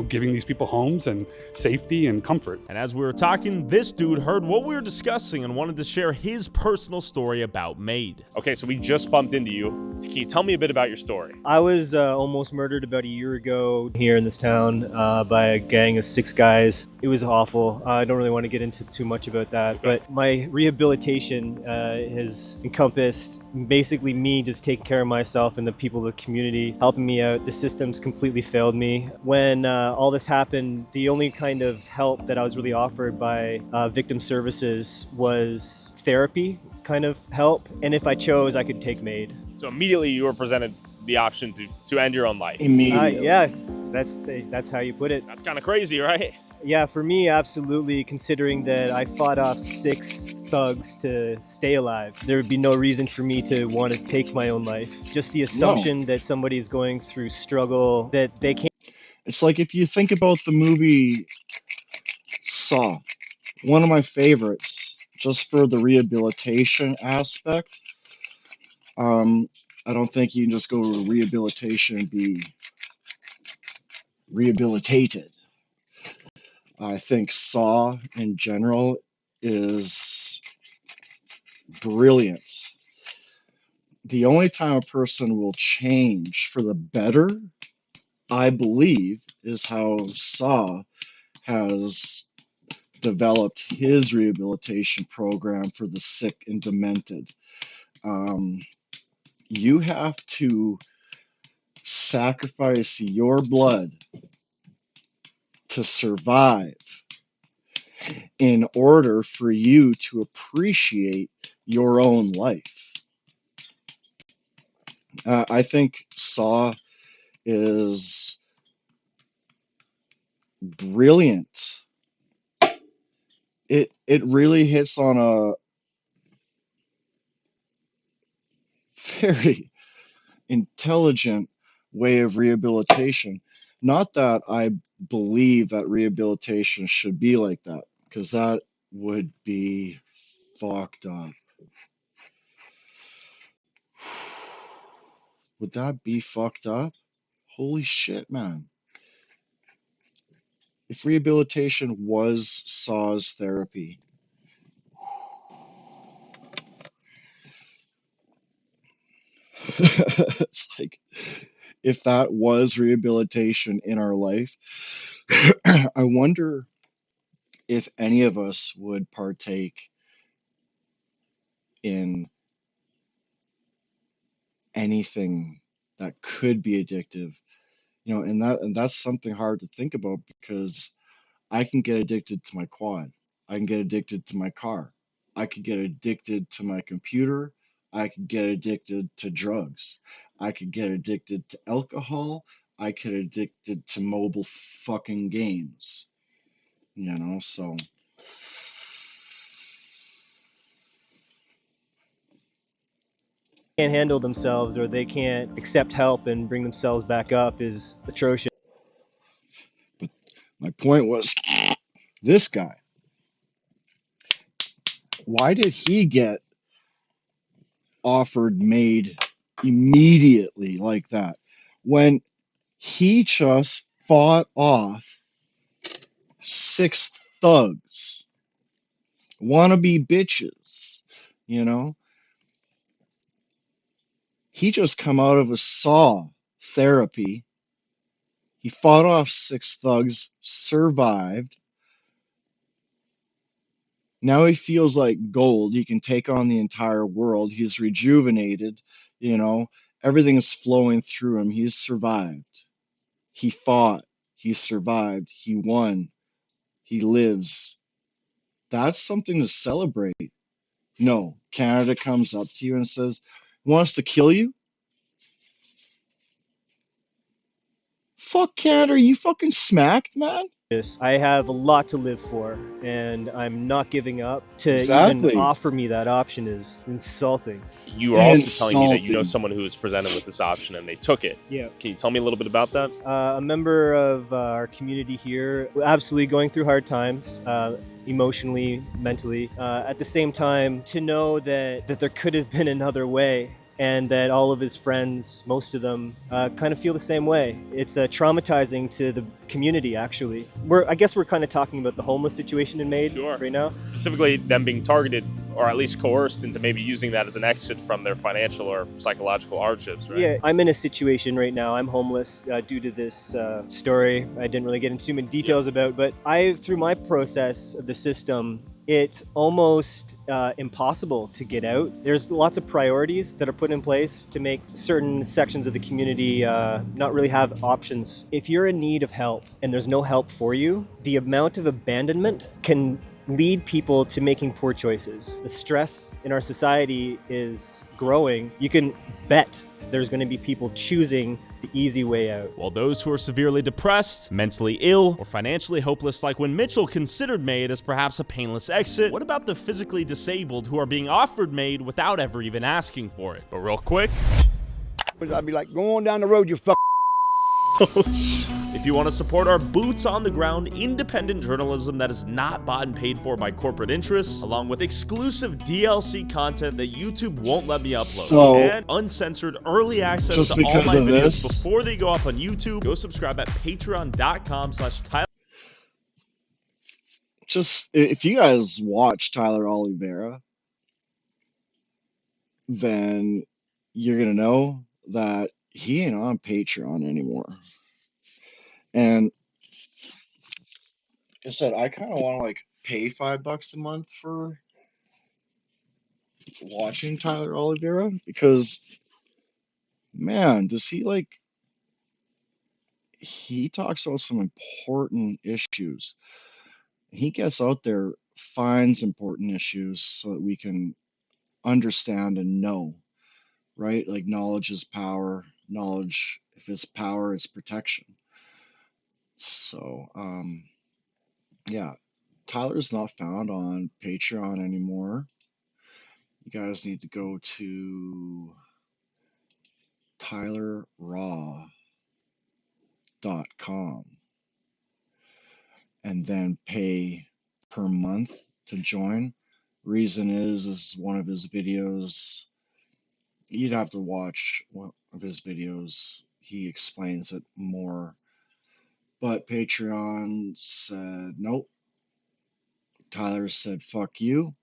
giving these people homes and safety and comfort. And as we were talking, this dude heard what we were discussing and wanted to share his personal story about MAID. Okay, so we just bumped into you. Can you tell me a bit about your story? I was almost murdered about a year ago here in this town by a gang of 6 guys. It was awful. I don't really want to get into too much about that, but my rehabilitation has encompassed basically me just taking care of myself and the people of the community, helping me out. The system's completely failed me. When all this happened, the only kind of help that I was really offered by victim services was therapy kind of help, and if I chose, I could take MAID. So immediately you were presented the option to end your own life. Immediately. Yeah, that's how you put it. That's kind of crazy, right? Yeah, for me, absolutely, considering that I fought off 6 thugs to stay alive. There would be no reason for me to want to take my own life. Just the assumption that somebody is going through struggle, that they can't. It's like if you think about the movie Saw, one of my favorites, just for the rehabilitation aspect. I don't think you can just go to rehabilitation and be rehabilitated. I think Saw in general is brilliant. The only time a person will change for the better, I believe, is how Saw has developed his rehabilitation program for the sick and demented. You have to sacrifice your blood to survive in order for you to appreciate your own life. I think Saw is brilliant. It really hits on a very intelligent way of rehabilitation. Not that I believe that rehabilitation should be like that, because that would be fucked up. Would that be fucked up? Holy shit, man. if rehabilitation was Saw's therapy, it's like if that was rehabilitation in our life, I wonder if any of us would partake in anything that could be addictive. And that's something hard to think about because I can get addicted to my quad. I can get addicted to my car. I could get addicted to my computer. I could get addicted to drugs. I could get addicted to alcohol. I could addicted to mobile fucking games. So can't handle themselves or they can't accept help and bring themselves back up is atrocious. But my point was this guy. Why did he get offered M.A.I.D immediately like that when he just fought off 6 thugs, wannabe bitches, you know? He just come out of a Saw therapy. He fought off 6 thugs, survived. Now he feels like gold. He can take on the entire world. He's rejuvenated, you know. Everything's flowing through him. He's survived. He fought. He survived. He won. He lives. That's something to celebrate. No, Canada comes up to you and says, wants to kill you? Fuck Canada, are you fucking smacked, man? I have a lot to live for, and I'm not giving up. To even Exactly. offer me that option is insulting. You are also telling me that you know someone who was presented with this option and they took it. Yeah. Can you tell me a little bit about that? A member of our community here, absolutely going through hard times, emotionally, mentally. At the same time, to know that there could have been another way, and that all of his friends, most of them, kind of feel the same way. It's traumatizing to the community, actually. I guess we're kind of talking about the homeless situation in M.A.I.D right now. Specifically, them being targeted or at least coerced into maybe using that as an exit from their financial or psychological hardships, right? Yeah, I'm in a situation right now. I'm homeless due to this story I didn't really get into too many details about, but through my process of the system, it's almost impossible to get out. There's lots of priorities that are put in place to make certain sections of the community not really have options. If you're in need of help and there's no help for you, the amount of abandonment can lead people to making poor choices. The stress in our society is growing. You can bet there's going to be people choosing the easy way out. While those who are severely depressed, mentally ill, or financially hopeless, like when Mitchell considered M.A.I.D as perhaps a painless exit, what about the physically disabled who are being offered M.A.I.D without ever even asking for it? But real quick, I'd be like, go on down the road, you fuck. If you want to support our boots on the ground independent journalism that is not bought and paid for by corporate interests, along with exclusive DLC content that YouTube won't let me upload, and uncensored early access to all my videos before they go up on YouTube, go subscribe at patreon.com/Tyler. Just if you guys watch Tyler Oliveira, then you're gonna know that he ain't on Patreon anymore. And like I said, I kind of want to pay $5 a month for watching Tyler Oliveira because, man, does he talks about some important issues. He gets out there, finds important issues so that we can understand and know, right? Like knowledge is power. Knowledge, if it's power, it's protection. So, yeah, Tyler's not found on Patreon anymore. You guys need to go to tylerraw.com and then pay per month to join. Reason is one of his videos. You'd have to watch one of his videos. He explains it more But Patreon said nope. Tyler said fuck you,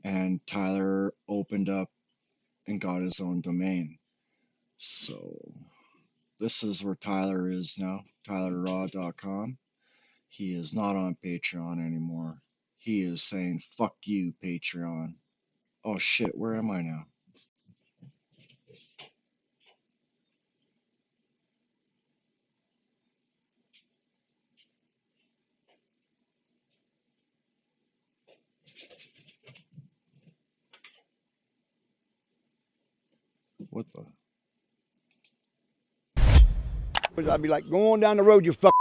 and Tyler opened up and got his own domain. So this is where Tyler is now, tylerraw.com. He is not on Patreon anymore. He is saying fuck you, Patreon. Oh shit, where am I now? What the? I'd be like, go on down the road, you fuck.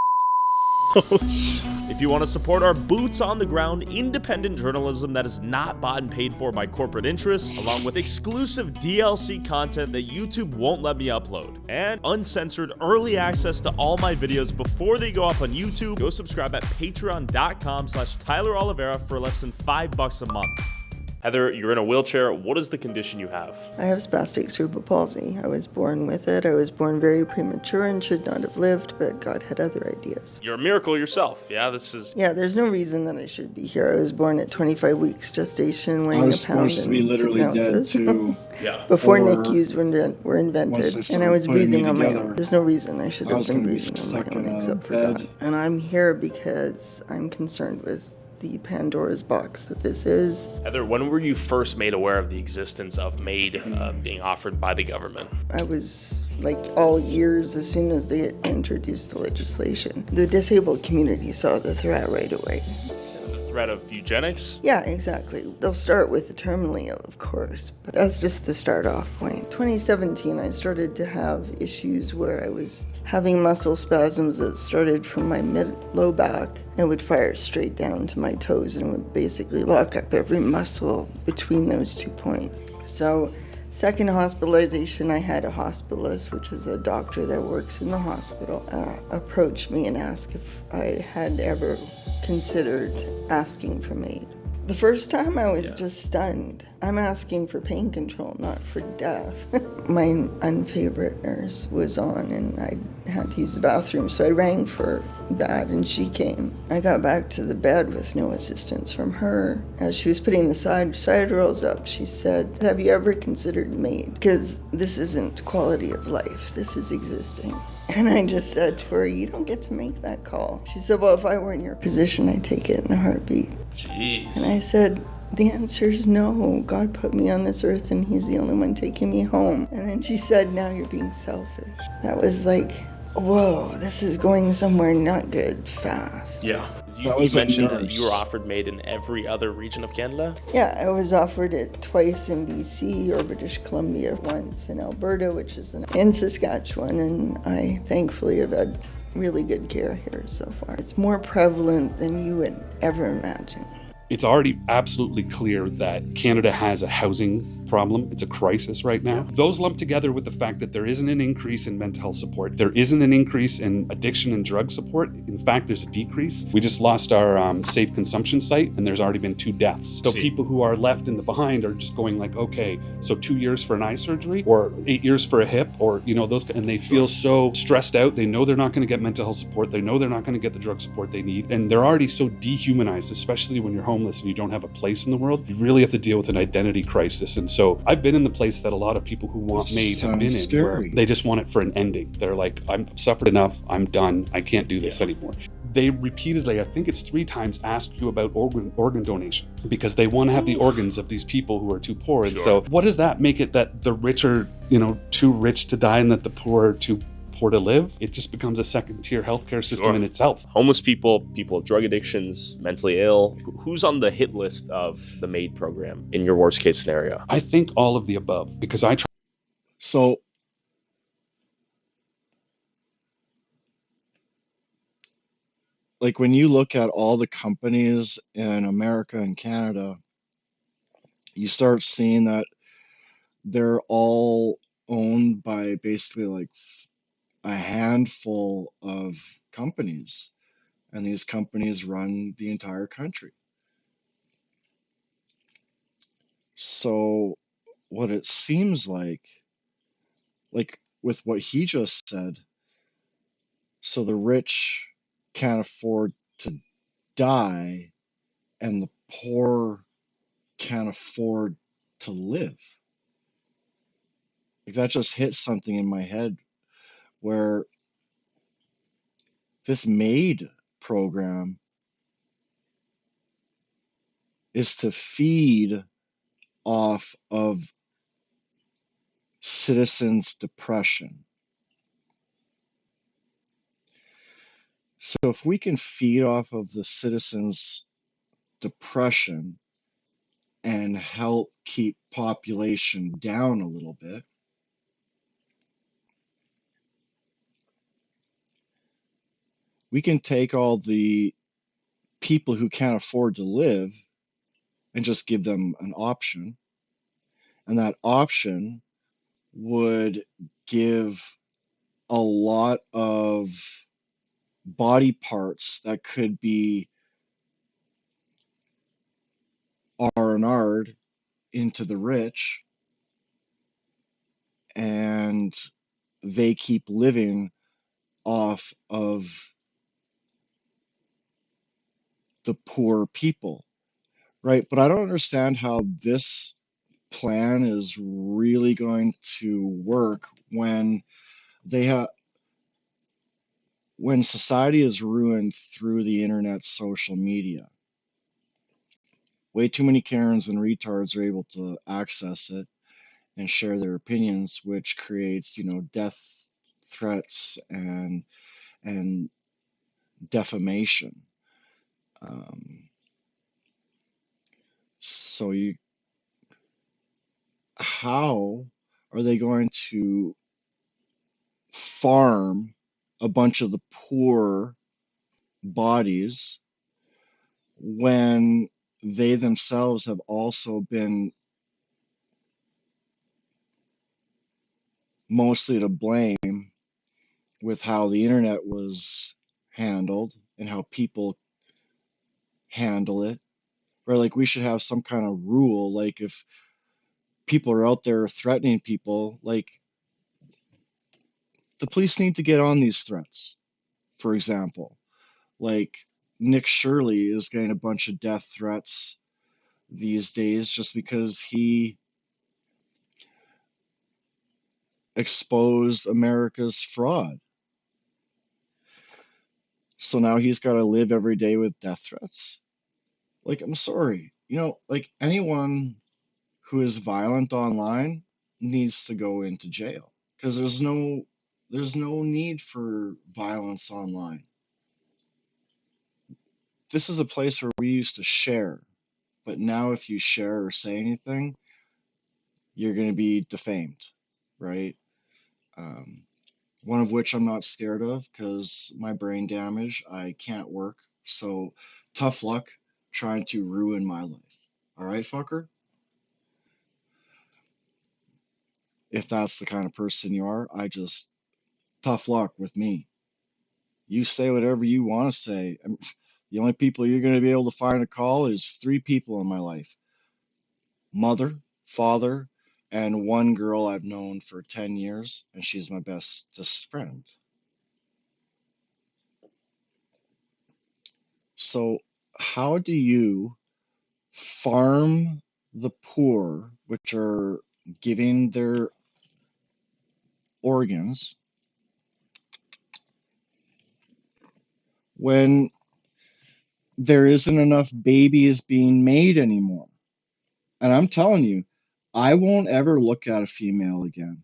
If you want to support our boots on the ground, independent journalism that is not bought and paid for by corporate interests, along with exclusive DLC content that YouTube won't let me upload, and uncensored early access to all my videos before they go up on YouTube, go subscribe at patreon.com/Tyler Oliveira for less than $5 a month. Heather, you're in a wheelchair. What is the condition you have? I have spastic cerebral palsy. I was born with it. I was born very premature and should not have lived, but God had other ideas. You're a miracle yourself. Yeah, this is... Yeah, there's no reason that I should be here. I was born at 25 weeks gestation, weighing I a was pound supposed to be and 6 literally dead ounces. too. Yeah. Before Or NICUs were invented, once they and I started was putting me breathing on my together, own. There's no reason I should I have was been going to be breathing on stuck my own in a except for bed. God. And I'm here because I'm concerned with the Pandora's box that this is. Heather, when were you first made aware of the existence of M.A.I.D being offered by the government? I was like all ears as soon as they introduced the legislation. The disabled community saw the threat right away. The threat of eugenics? Yeah, exactly. They'll start with the terminally ill, of course, but that's just the start off point. 2017, I started to have issues where I was having muscle spasms that started from my low back and would fire straight down to my toes and would basically lock up every muscle between those 2 points. So, second hospitalization, I had a hospitalist, which is a doctor that works in the hospital, approach me and ask if I had ever considered asking for M.A.I.D. The first time I was just stunned. I'm asking for pain control, not for death. My unfavorite nurse was on and I had to use the bathroom, so I rang for that and she came. I got back to the bed with no assistance from her. As she was putting the side rolls up, she said, have you ever considered M.A.I.D? Because this isn't quality of life, this is existing. And I just said to her, you don't get to make that call. She said, well, if I were in your position, I'd take it in a heartbeat. Jeez. And I said, the answer is no. God put me on this earth and he's the only one taking me home. And then she said, now you're being selfish. That was like, whoa, this is going somewhere not good fast. Yeah. You mentioned that you were offered M.A.I.D in every other region of Canada? Yeah, I was offered it twice in BC or British Columbia, once in Alberta, which is in Saskatchewan, and I thankfully have had really good care here so far. It's more prevalent than you would ever imagine. It's already absolutely clear that Canada has a housing problem. It's a crisis right now. Those lumped together with the fact that there isn't an increase in mental health support, there isn't an increase in addiction and drug support. In fact, there's a decrease. We just lost our safe consumption site and there's already been 2 deaths. So people who are left in the behind are just going like, okay, so 2 years for an eye surgery or 8 years for a hip or, you know, those, and they feel so stressed out. They know they're not going to get mental health support. They know they're not going to get the drug support they need. And they're already so dehumanized, especially when you're homeless and you don't have a place in the world. You really have to deal with an identity crisis. And so I've been in the place that a lot of people who want M.A.I.D have been in, where they just want it for an ending. They're like, I've suffered enough. I'm done. I can't do this anymore. They repeatedly, I think it's 3 times, ask you about organ donation because they want to have the organs of these people who are too poor. And so what does that make it that the rich are, you know, too rich to die and that the poor are too poor to live? It just becomes a second-tier healthcare system in itself. Homeless people, people with drug addictions, mentally ill. Who's on the hit list of the M.A.I.D program in your worst case scenario? I think all of the above because I try. So like when you look at all the companies in America and Canada, you start seeing that they're all owned by basically like a handful of companies, and these companies run the entire country. So what it seems like with what he just said, So the rich can't afford to die, and the poor can't afford to live. Like that just hit something in my head where this M.A.I.D program is to feed off of citizens' depression. So if we can feed off of the citizens' depression and help keep population down a little bit, we can take all the people who can't afford to live and just give them an option. And that option would give a lot of body parts that could be R&R'd into the rich, and they keep living off of the poor people, right? But I don't understand how this plan is really going to work when they have when society is ruined through the internet, social media. Way too many Karens and retards are able to access it and share their opinions, which creates, death threats and defamation. Um, so how are they going to farm a bunch of the poor bodies when they themselves have also been mostly to blame with how the internet was handled and how people handle it? Or like we should have some kind of rule, like if people are out there threatening people, like the police need to get on these threats. For example, like Nick Shirley is getting a bunch of death threats these days just because he exposed America's fraud. So now he's got to live every day with death threats. Like, I'm sorry, like anyone who is violent online needs to go into jail because there's no need for violence online. This is a place where we used to share, but now if you share or say anything, you're going to be defamed, right? Um, one of which I'm not scared of because my brain damage, I can't work. So tough luck trying to ruin my life. All right, fucker? If that's the kind of person you are, tough luck with me. You say whatever you want to say. The only people you're going to be able to find a call is 3 people in my life: mother, father, and one girl I've known for 10 years, and she's my bestest friend. So, how do you farm the poor, which are giving their organs, when there isn't enough babies being made anymore? And I'm telling you, I won't ever look at a female again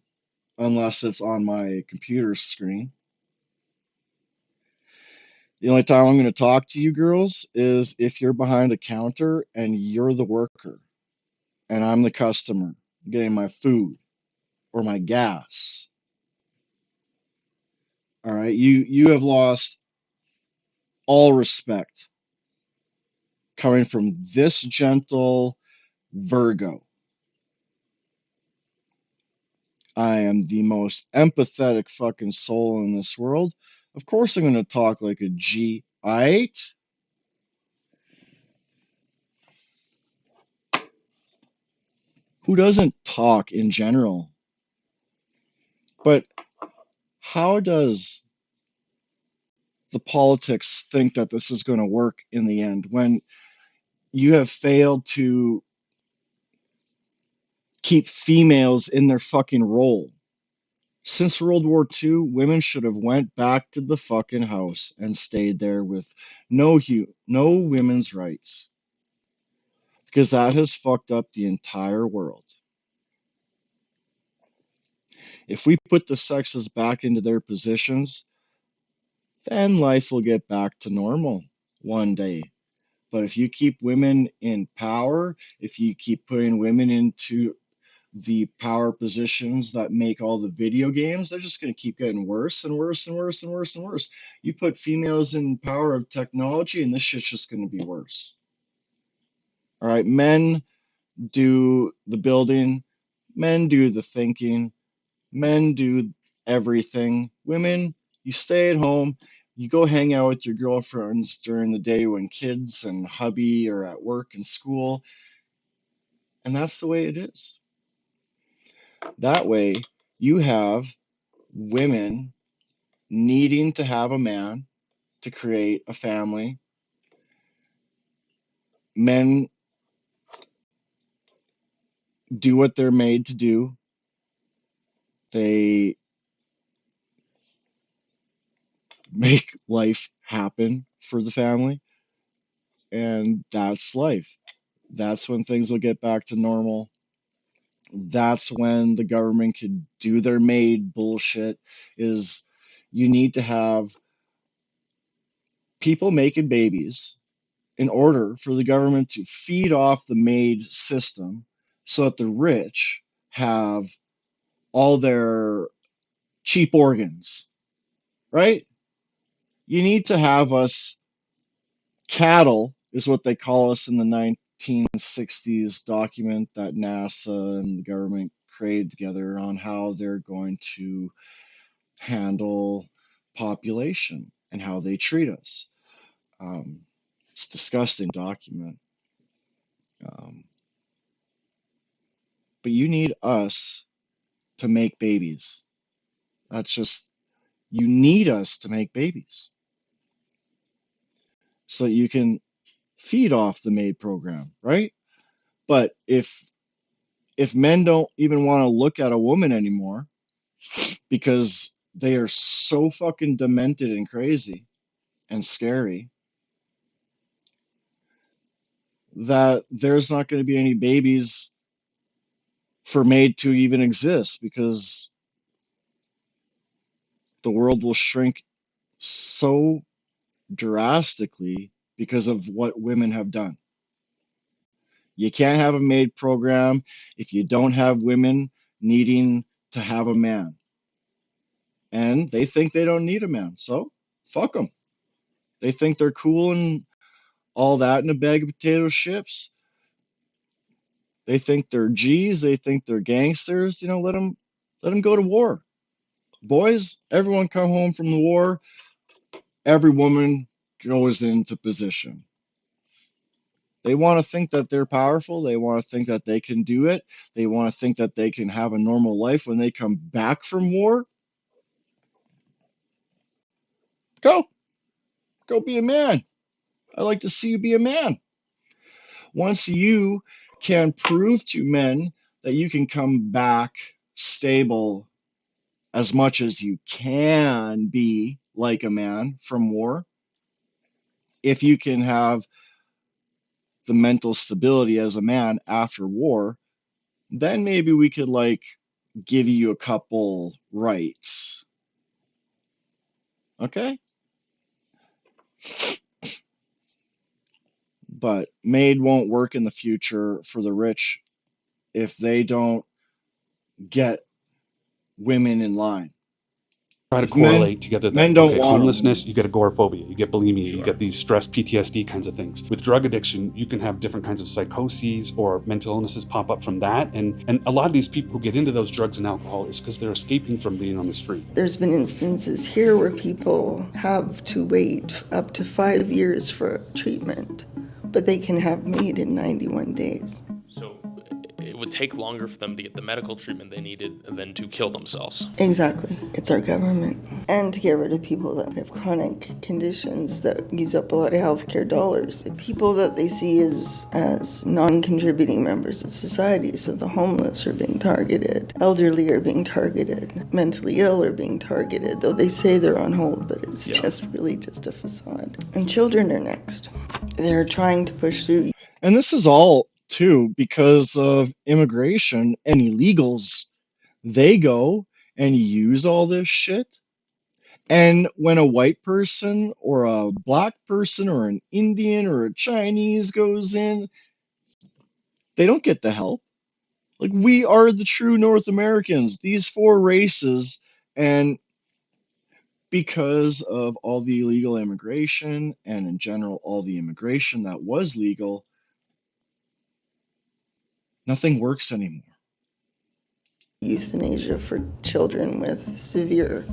unless it's on my computer screen. The only time I'm going to talk to you girls is if you're behind a counter and you're the worker and I'm the customer getting my food or my gas. All right, you have lost all respect coming from this gentle Virgo. I am the most empathetic fucking soul in this world. Of course, I'm going to talk like a G. Alright? Who doesn't talk in general? But how does the politics think that this is going to work in the end when you have failed to keep females in their fucking role. Since World War II, women should have went back to the fucking house and stayed there with no women's rights. Because that has fucked up the entire world. If we put the sexes back into their positions, then life will get back to normal one day. But if you keep women in power, if you keep putting women into the power positions that make all the video games, they're just going to keep getting worse and worse and worse and worse and worse. You put females in power of technology, and this shit's just going to be worse. All right, men do the building, men do the thinking, men do everything. Women, you stay at home, you go hang out with your girlfriends during the day when kids and hubby are at work and school, and that's the way it is. That way, you have women needing to have a man to create a family, men do what they're made to do. They make life happen for the family, and that's life. That's when things will get back to normal. That's when the government could do their M.A.I.D bullshit. Is you need to have people making babies in order for the government to feed off the M.A.I.D system so that the rich have all their cheap organs, right? You need to have us cattle, is what they call us in the 1960s document that NASA and the government created together on how they're going to handle population and how they treat us. It's a disgusting document. But you need us to make babies. That's just, you need us to make babies so that you can feed off the M.A.I.D program, right? But if men don't even want to look at a woman anymore because they are so fucking demented and crazy and scary that there's not going to be any babies for M.A.I.D to even exist, because the world will shrink so drastically because of what women have done. You can't have a M.A.I.D program if you don't have women needing to have a man. And they think they don't need a man, so fuck them. They think they're cool and all that in a bag of potato chips. They think they're G's. They think they're gangsters. Let them go to war. Boys, everyone come home from the war. Every woman goes into position. They want to think that they're powerful. They want to think that they can do it. They want to think that they can have a normal life when they come back from war. Go be a man. I like to see you be a man. Once you can prove to men that you can come back stable as much as you can be like a man from war, if you can have the mental stability as a man after war, then maybe we could give you a couple rights. Okay? But M.A.I.D won't work in the future for the rich if they don't get women in line. Try to If correlate together that, men don't okay, want homelessness, you get agoraphobia, you get bulimia, you get these stress, PTSD kinds of things. With drug addiction, you can have different kinds of psychoses or mental illnesses pop up from that. And a lot of these people who get into those drugs and alcohol is because they're escaping from being on the street. There's been instances here where people have to wait up to 5 years for treatment, but they can have M.A.I.D in 91 days. So would take longer for them to get the medical treatment they needed than to kill themselves. Exactly. It's our government. And to get rid of people that have chronic conditions that use up a lot of healthcare dollars. The people that they see as non-contributing members of society. So the homeless are being targeted. Elderly are being targeted. Mentally ill are being targeted. Though they say they're on hold, but it's just really just a facade. And children are next. They're trying to push through. And this is all, too, because of immigration and illegals. They go and use all this shit. And when a white person or a black person or an Indian or a Chinese goes in, they don't get the help. Like, we are the true North Americans, these four races, and because of all the illegal immigration and in general all the immigration that was legal, nothing works anymore. Euthanasia for children with severe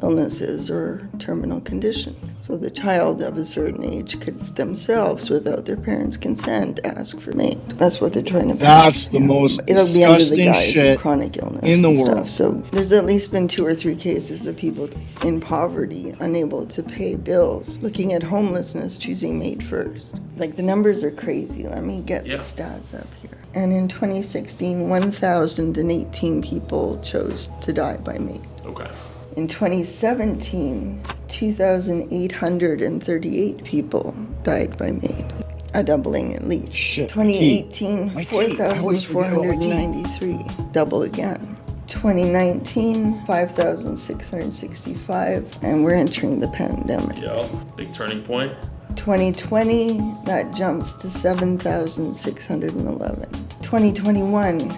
illnesses or terminal condition. So the child of a certain age could themselves, without their parents' consent, ask for M.A.I.D. That's what they're trying to That's the most It'll be under the disgusting guise shit of chronic illness in the and world. stuff. So there's at least been 2 or 3 cases of people in poverty, unable to pay bills, looking at homelessness, choosing M.A.I.D first. Like, the numbers are crazy. Let me get the stats up here. And in 2016, 1,018 people chose to die by M.A.I.D. Okay. In 2017, 2,838 people died by M.A.I.D. A doubling at least. Shit. 2018, 4,493. Double again. 2019, 5,665. And we're entering the pandemic. Yeah, big turning point. 2020, that jumps to 7,611. 2021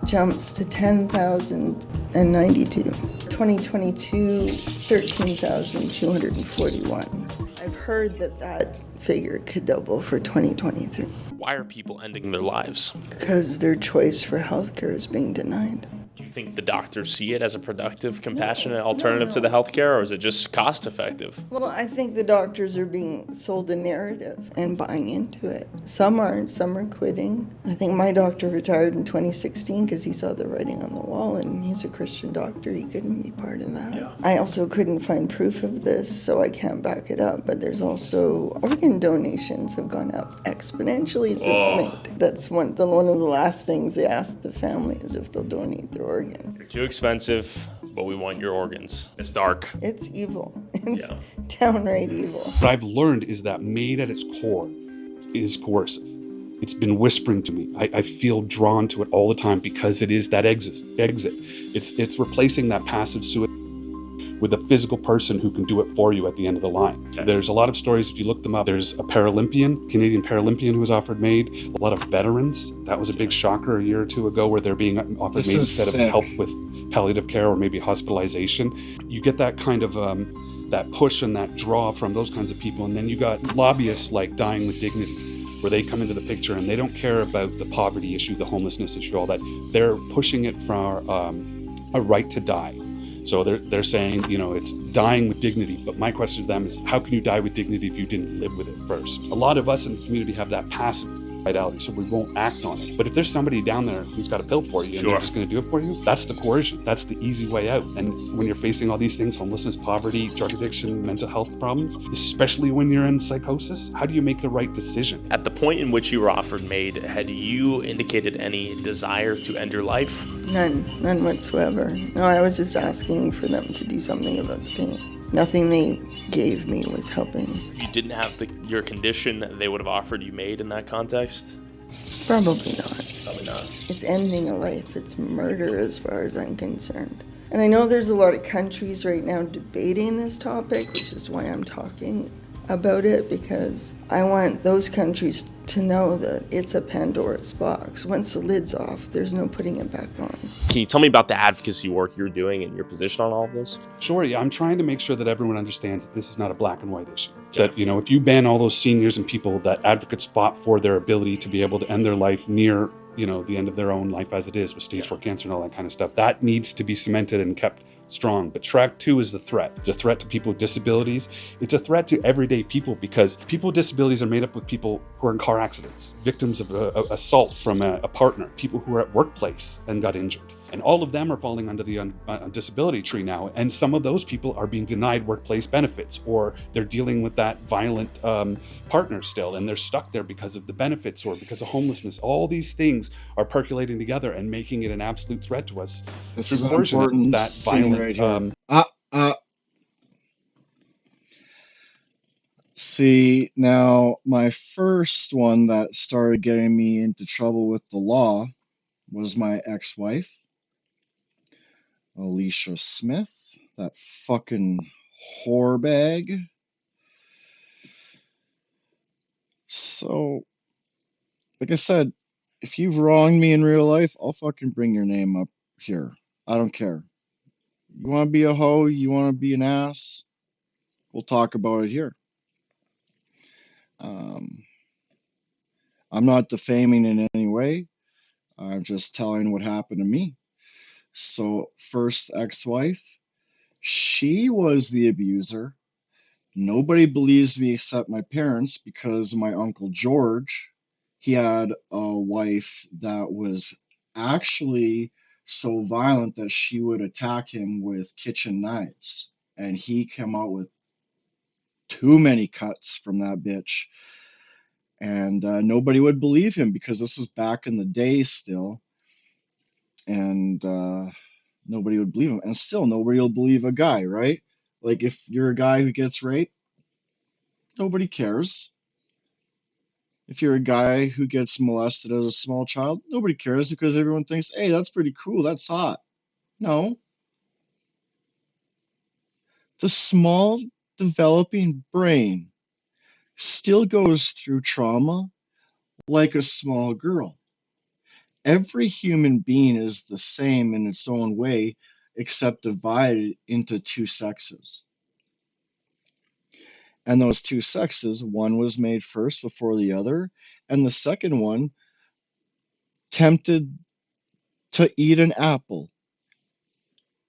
jumps to 10,092. 2022, 13,241. I've heard that figure could double for 2023. Why are people ending their lives? Because their choice for healthcare is being denied. Do you think the doctors see it as a productive, compassionate alternative to the healthcare, or is it just cost effective? Well, I think the doctors are being sold a narrative and buying into it. Some aren't, some are quitting. I think my doctor retired in 2016 because he saw the writing on the wall, and he's a Christian doctor. He couldn't be part of that. Yeah. I also couldn't find proof of this, so I can't back it up, but there's also organ donations have gone up exponentially since M.A.I.D. That's one of the last things they ask the family is if they'll donate their organ. You're too expensive, but we want your organs. It's dark. It's evil. It's downright evil. What I've learned is that M.A.I.D at its core is coercive. It's been whispering to me. I feel drawn to it all the time because it is that exit. It's replacing that passive suicide with a physical person who can do it for you at the end of the line. Okay. There's a lot of stories, if you look them up, there's a Canadian Paralympian who was offered M.A.I.D, a lot of veterans. That was a big shocker a year or two ago where they're being offered M.A.I.D instead of help with palliative care or maybe hospitalization. You get that kind of that push and that draw from those kinds of people. And then you got lobbyists like Dying with Dignity, where they come into the picture and they don't care about the poverty issue, the homelessness issue, all that. They're pushing it for a right to die. So they're saying, it's dying with dignity. But my question to them is, how can you die with dignity if you didn't live with it first? A lot of us in the community have that passive vitality, so we won't act on it. But if there's somebody down there who's got a pill for you and they're just going to do it for you, that's the coercion. That's the easy way out. And when you're facing all these things, homelessness, poverty, drug addiction, mental health problems, especially when you're in psychosis, how do you make the right decision? At the point in which you were offered M.A.I.D, had you indicated any desire to end your life? None whatsoever. No, I was just asking for them to do something about the pain. Nothing they gave me was helping. You didn't have your condition, they would have offered you M.A.I.D in that context? Probably not. Probably not. It's ending a life. It's murder as far as I'm concerned. And I know there's a lot of countries right now debating this topic, which is why I'm talking about it, because I want those countries to know that it's a Pandora's box. Once the lid's off, there's no putting it back on. Can you tell me about the advocacy work you're doing and your position on all of this? Sure, yeah. I'm trying to make sure that everyone understands that this is not a black and white issue. Yeah. That, if you ban all those seniors and people that advocates fought for their ability to be able to end their life near, the end of their own life as it is with stage 4 cancer and all that kind of stuff, that needs to be cemented and kept strong. But track 2 is the threat. It's a threat to people with disabilities. It's a threat to everyday people, because people with disabilities are made up of people who are in car accidents, victims of assault from a partner, people who are at workplace and got injured. And all of them are falling under the disability tree now. And some of those people are being denied workplace benefits, or they're dealing with that violent partner still, and they're stuck there because of the benefits or because of homelessness. All these things are percolating together and making it an absolute threat to us. This through is an coercion, important that scene violent. right here. See, now my first one that started getting me into trouble with the law was my ex-wife, Alicia Smith, that fucking whore bag. So, like I said, if you've wronged me in real life, I'll fucking bring your name up here. I don't care. You want to be a hoe? You want to be an ass? We'll talk about it here. I'm not defaming in any way. I'm just telling what happened to me. So, first ex-wife, she was the abuser. Nobody believes me except my parents, because my Uncle George, he had a wife that was actually so violent that she would attack him with kitchen knives. And he came out with too many cuts from that bitch. And nobody would believe him, because this was back in the day still. And nobody would believe him. And still, nobody will believe a guy, right? Like, if you're a guy who gets raped, nobody cares. If you're a guy who gets molested as a small child, nobody cares, because everyone thinks, hey, that's pretty cool, that's hot. No. The small developing brain still goes through trauma like a small girl. Every human being is the same in its own way, except divided into two sexes. And those two sexes, one was made first before the other, and the second one tempted to eat an apple.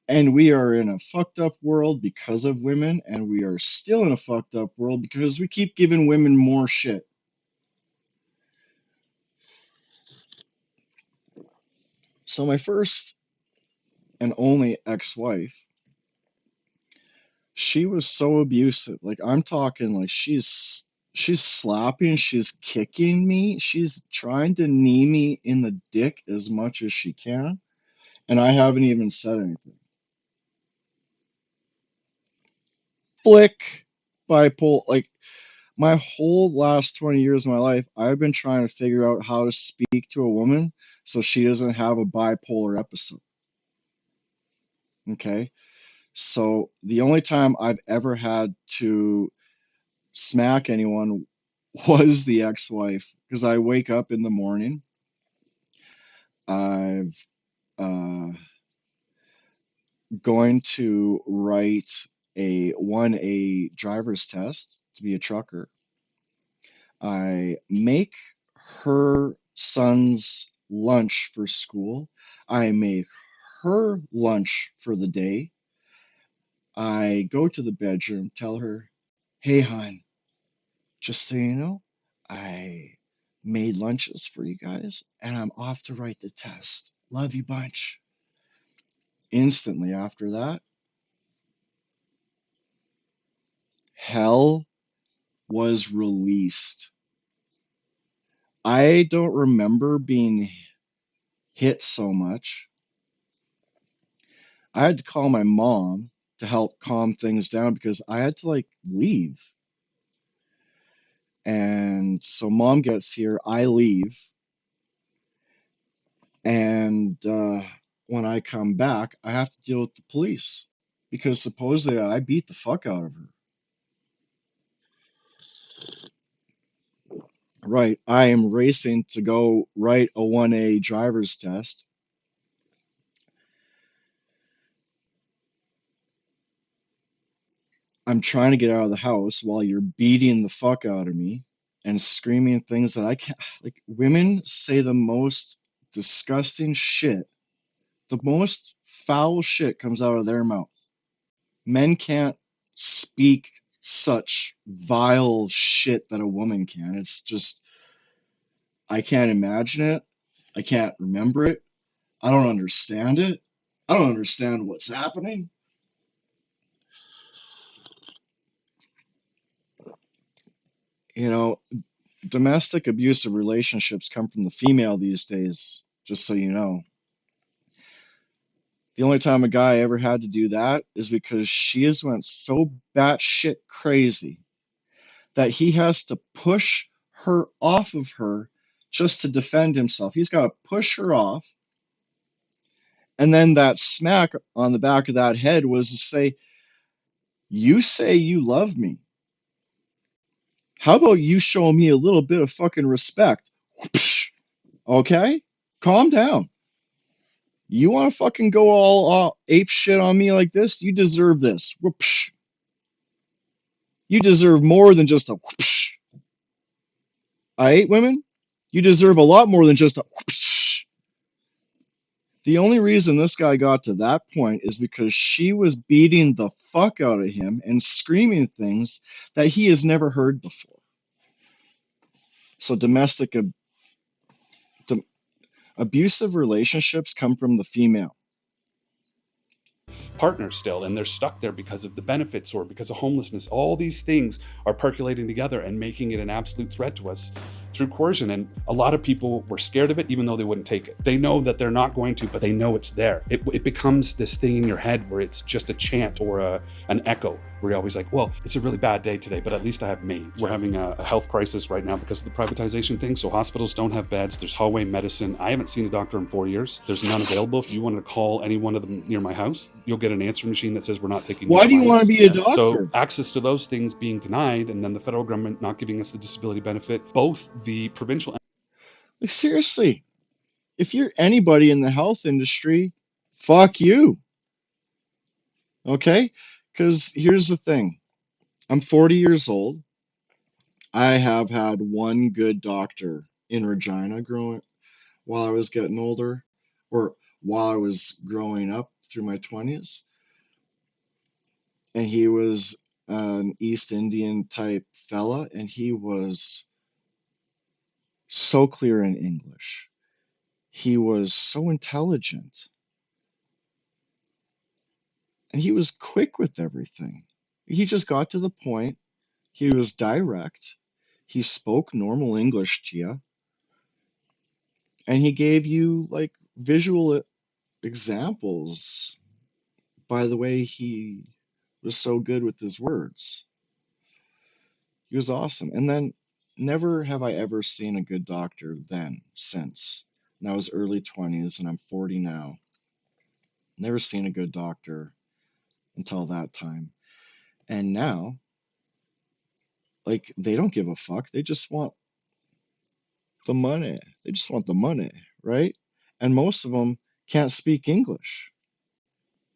And we are in a fucked up world because of women, and we are still in a fucked up world because we keep giving women more shit. So my first and only ex-wife, she was so abusive. Like, I'm talking like she's slapping, she's kicking me, she's trying to knee me in the dick as much as she can, and I haven't even said anything. Flick, bipolar, like, my whole last 20 years of my life, I've been trying to figure out how to speak to a woman so she doesn't have a bipolar episode. Okay? So the only time I've ever had to smack anyone was the ex-wife, because I wake up in the morning, I've going to write a 1A driver's test to be a trucker. I make her son's lunch for school. I make her lunch for the day. I go to the bedroom, tell her, hey, hon, just so you know, I made lunches for you guys, and I'm off to write the test. Love you bunch. Instantly after that, hell was released. I don't remember being hit so much. I had to call my mom to help calm things down, because I had to like leave. And so mom gets here, I leave, and when I come back, I have to deal with the police, because supposedly I beat the fuck out of her. Right, I am racing to go write a 1A driver's test. I'm trying to get out of the house while you're beating the fuck out of me and screaming things that I can't. Like, women say the most disgusting shit, the most foul shit comes out of their mouth. Men can't speak such vile shit that a woman can. It's just, I can't imagine it. I can't remember it. I don't understand it. I don't understand what's happening. You know, domestic abusive relationships come from the female these days, just so you know. The only time a guy ever had to do that is because she has went so batshit crazy that he has to push her off of her just to defend himself. He's got to push her off. And then that smack on the back of that head was to say, you say you love me. How about you show me a little bit of fucking respect? Okay? Calm down. You want to fucking go all ape shit on me like this? You deserve this. Whoopsh. You deserve more than just a whoopsh. I hate women. You deserve a lot more than just a whoopsh. The only reason this guy got to that point is because she was beating the fuck out of him and screaming things that he has never heard before. So abusive relationships come from the female. Partners still, and they're stuck there because of the benefits or because of homelessness. All these things are percolating together and making it an absolute threat to us through coercion. And a lot of people were scared of it, even though they wouldn't take it. They know that they're not going to, but they know it's there. It becomes this thing in your head where it's just a chant or an echo, where you're always like, well, it's a really bad day today, but at least I have M.A.I.D. We're having a health crisis right now because of the privatization thing. So hospitals don't have beds. There's hallway medicine. I haven't seen a doctor in 4 years. There's none available. If you want to call any one of them near my house, you'll get an answering machine that says we're not taking Why do you want to be a doctor? So access to those things being denied, and then the federal government not giving us the disability benefit, both the provincial. Like, seriously, if you're anybody in the health industry, fuck you. Okay? Because here's the thing. I'm 40 years old. I have had one good doctor in Regina while I was getting older, or while I was growing up through my 20s. And he was an East Indian type fella, and he was so clear in English. He was so intelligent. And he was quick with everything. He just got to the point. He was direct. He spoke normal English to you. And he gave you like visual examples by the way he was so good with his words. He was awesome. And then never have I ever seen a good doctor since. And I was early 20s and I'm 40 now. Never seen a good doctor until that time. And now, like, they don't give a fuck. They just want the money. They just want the money, right? And most of them can't speak English.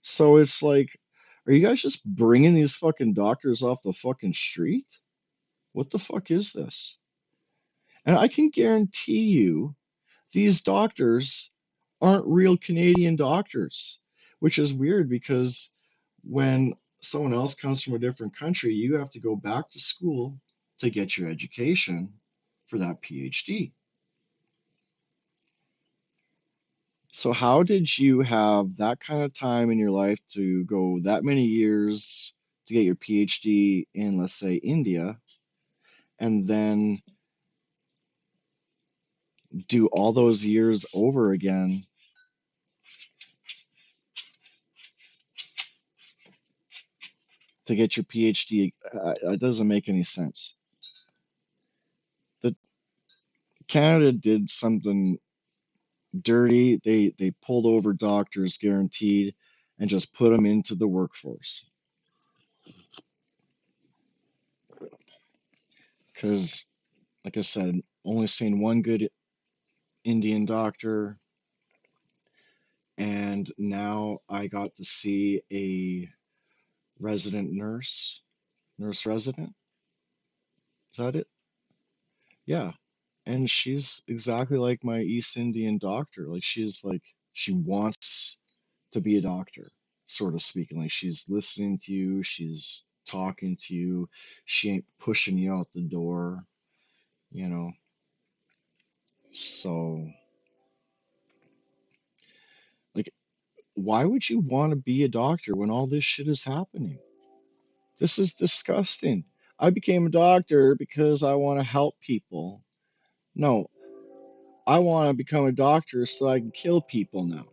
So it's like, are you guys just bringing these fucking doctors off the fucking street? What the fuck is this? And I can guarantee you these doctors aren't real Canadian doctors, which is weird because when someone else comes from a different country, you have to go back to school to get your education for that PhD. So how did you have that kind of time in your life to go that many years to get your PhD in, let's say, India, and then do all those years over again to get your PhD? It doesn't make any sense. Canada did something dirty. They pulled over doctors guaranteed and just put them into the workforce. Because, like I said, only seen one good Indian doctor, and now I got to see a resident nurse resident. Is that it? Yeah. And she's exactly like my East Indian doctor. Like, she wants to be a doctor, sort of speaking. Like she's listening to you, she's talking to you, she ain't pushing you out the door, you know. So, like, why would you want to be a doctor when all this shit is happening? This is disgusting. I became a doctor because I want to help people. No, I want to become a doctor so I can kill people now.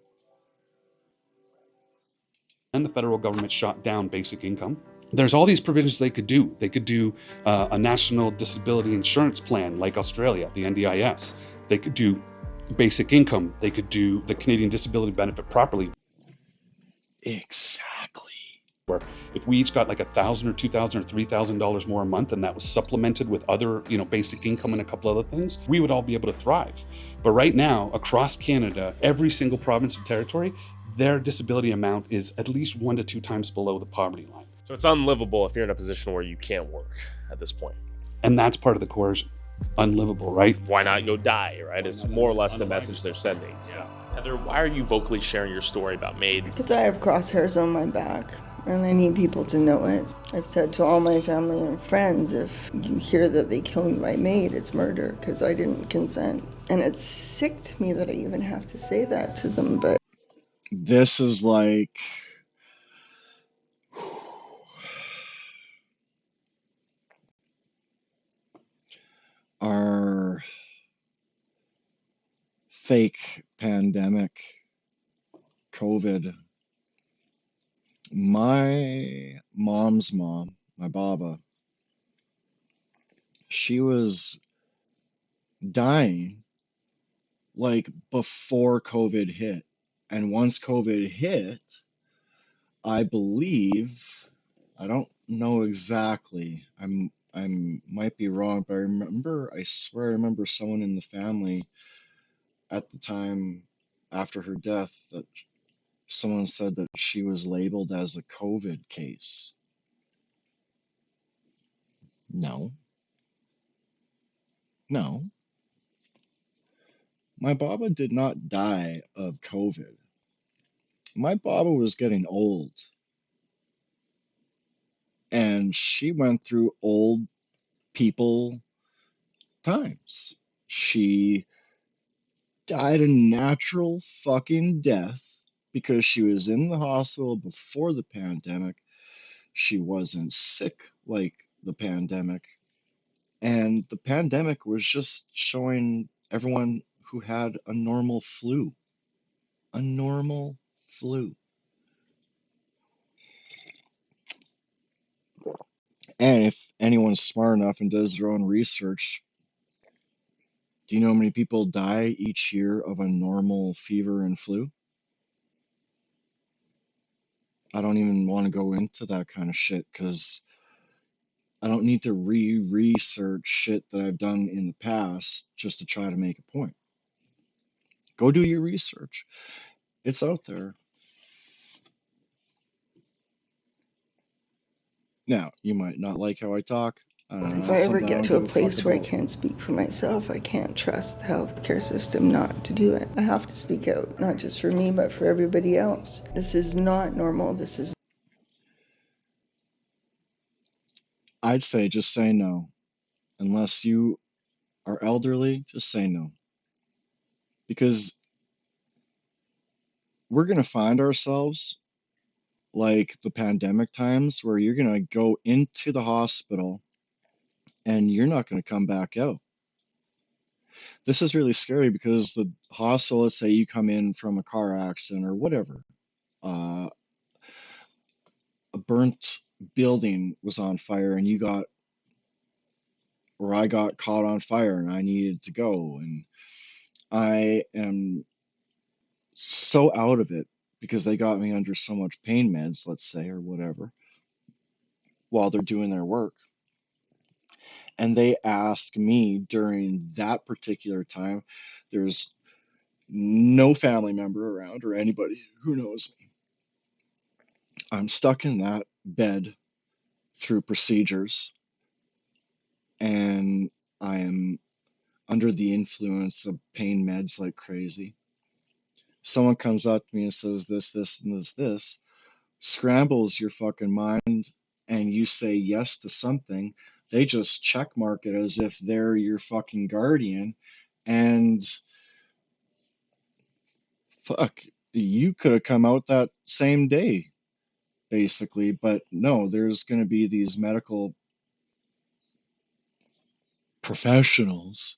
And the federal government shot down basic income. There's all these provisions they could do. They could do a national disability insurance plan like Australia, the NDIS. They could do basic income. They could do the Canadian disability benefit properly. Exactly. Where if we each got like $1,000 or $2,000 or $3,000 more a month, and that was supplemented with other, basic income and a couple other things, we would all be able to thrive. But right now, across Canada, every single province and territory, their disability amount is at least 1 to 2 times below the poverty line. So it's unlivable if you're in a position where you can't work at this point. And that's part of the coercion. Unlivable, right? Why not go die, right? It's more or less the message they're sending. So. Heather, why are you vocally sharing your story about M.A.I.D? Because I have crosshairs on my back, and I need people to know it. I've said to all my family and friends, if you hear that they killed me by M.A.I.D, it's murder, because I didn't consent. And it's sick to me that I even have to say that to them, but... This is like... our fake pandemic, COVID. My mom's mom, my baba, she was dying like before COVID hit. And once COVID hit, I believe, I don't know exactly. I'm might be wrong, but I swear I remember someone in the family at the time after her death that someone said that she was labeled as a COVID case. No. No. My baba did not die of COVID. My baba was getting old, and she went through old people times. She died a natural fucking death because she was in the hospital before the pandemic. She wasn't sick like the pandemic. And the pandemic was just showing everyone who had a normal flu. A normal flu. And if anyone's smart enough and does their own research, do you know how many people die each year of a normal fever and flu? I don't even want to go into that kind of shit because I don't need to research shit that I've done in the past just to try to make a point. Go do your research. It's out there. Now, you might not like how I talk. If I ever get to a place where I can't speak for myself, I can't trust the healthcare system not to do it. I have to speak out, not just for me, but for everybody else. This is not normal. This is... I'd say just say no. Unless you are elderly, just say no. Because we're going to find ourselves like the pandemic times where you're going to go into the hospital and you're not going to come back out. This is really scary because the hospital, let's say you come in from a car accident or whatever, a burnt building was on fire and I got caught on fire and I needed to go. And I am so out of it because they got me under so much pain meds, let's say, or whatever, while they're doing their work. And they ask me during that particular time, there's no family member around or anybody who knows me. I'm stuck in that bed through procedures, and I am under the influence of pain meds like crazy. someone comes up to me and says this, and this, scrambles your fucking mind, and you say yes to something, they just check mark it as if they're your fucking guardian. And fuck, you could have come out that same day, basically. But no, there's going to be these medical professionals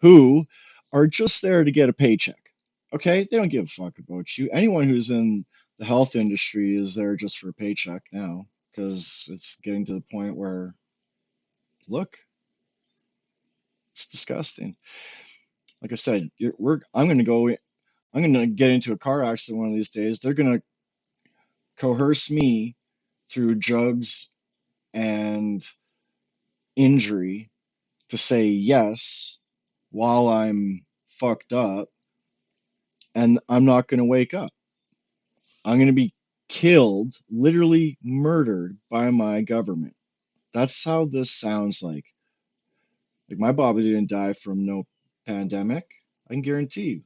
who are just there to get a paycheck. Okay? They don't give a fuck about you. Anyone who's in the health industry is there just for a paycheck now, because it's getting to the point where, look, it's disgusting. Like I said, I'm going to get into a car accident one of these days. They're going to coerce me through drugs and injury to say yes while I'm fucked up, and I'm not going to wake up. I'm going to be killed, literally murdered by my government. That's how this sounds like. Like, my Bobby didn't die from no pandemic, I can guarantee you.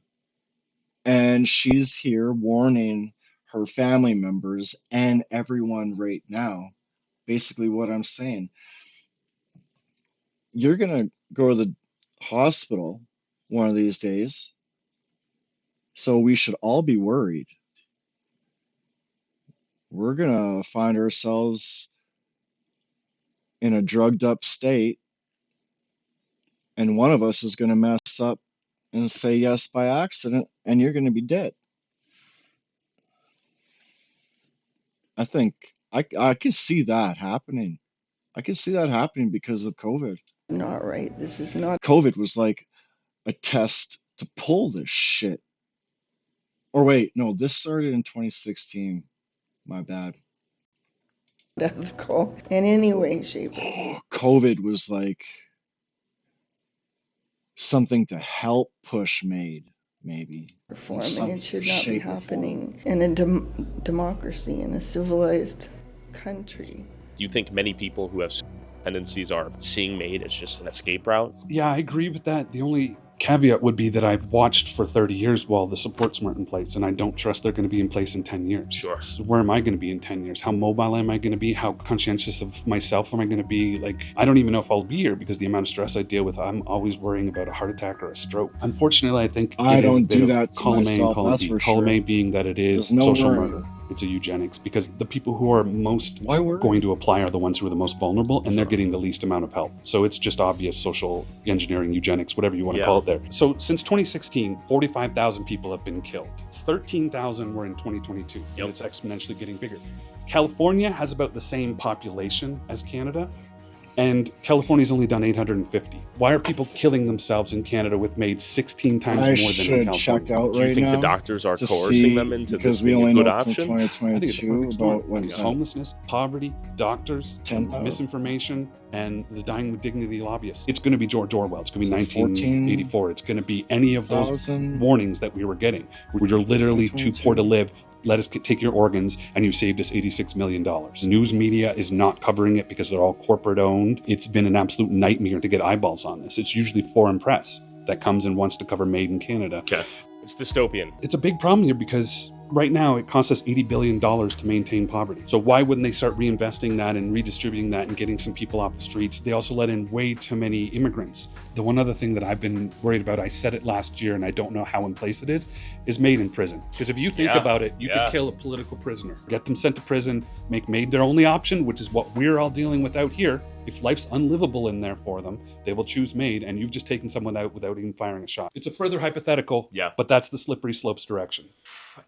And she's here warning her family members and everyone right now. Basically, what I'm saying, you're going to go to the hospital one of these days. So we should all be worried. We're going to find ourselves in a drugged up state, and one of us is going to mess up and say yes by accident, and you're going to be dead. I think I can see that happening. I can see that happening because of COVID. Not right. This is not. COVID was like a test to pull this shit. Or wait, no, this started in 2016. My bad. Ethical in any way, shape, or form. COVID was like something to help push M.A.I.D, maybe. And it should not be happening in a democracy, in a civilized country. Do you think many people who have tendencies are seeing M.A.I.D as just an escape route? Yeah, I agree with that. The only caveat would be that I've watched for 30 years while the supports weren't in place, and I don't trust they're going to be in place in 10 years. Sure. So where am I going to be in 10 years? How mobile am I going to be? How conscientious of myself am I going to be? Like, I don't even know if I'll be here because the amount of stress I deal with, I'm always worrying about a heart attack or a stroke. Unfortunately, I think I don't do that to myself, that's for sure. Column A being that it is social murder. It's a eugenics, because the people who are most going to apply are the ones who are the most vulnerable, and they're getting the least amount of help. So it's just obvious social engineering, eugenics, whatever you want to call it there. So since 2016, 45,000 people have been killed. 13,000 were in 2022, and it's exponentially getting bigger. California has about the same population as Canada, and California's only done 850. Why are people killing themselves in Canada with M.A.I.D 16 times more than in California? Check out Do you think the doctors are coercing them into this being a good option? I think it's a perfect storm. Homelessness, poverty, doctors, misinformation, and the dying with dignity lobbyists. It's going to be George Orwell. It's going to be 1984. It's going to be any of those warnings that we were getting. You're literally too poor to live. Let us take your organs, and you saved us $86 million. News media is not covering it because they're all corporate owned. It's been an absolute nightmare to get eyeballs on this. It's usually foreign press that comes and wants to cover M.A.I.D in Canada. Okay. It's dystopian. It's a big problem here because right now it costs us $80 billion to maintain poverty. So why wouldn't they start reinvesting that and redistributing that and getting some people off the streets? They also let in way too many immigrants. The one other thing that I've been worried about, I said it last year and I don't know how in place it is M.A.I.D in prison. Because if you think about it, you could kill a political prisoner, get them sent to prison, make M.A.I.D their only option, which is what we're all dealing with out here. If life's unlivable in there for them, they will choose M.A.I.D, and you've just taken someone out without even firing a shot. It's a further hypothetical, but that's the slippery slopes direction.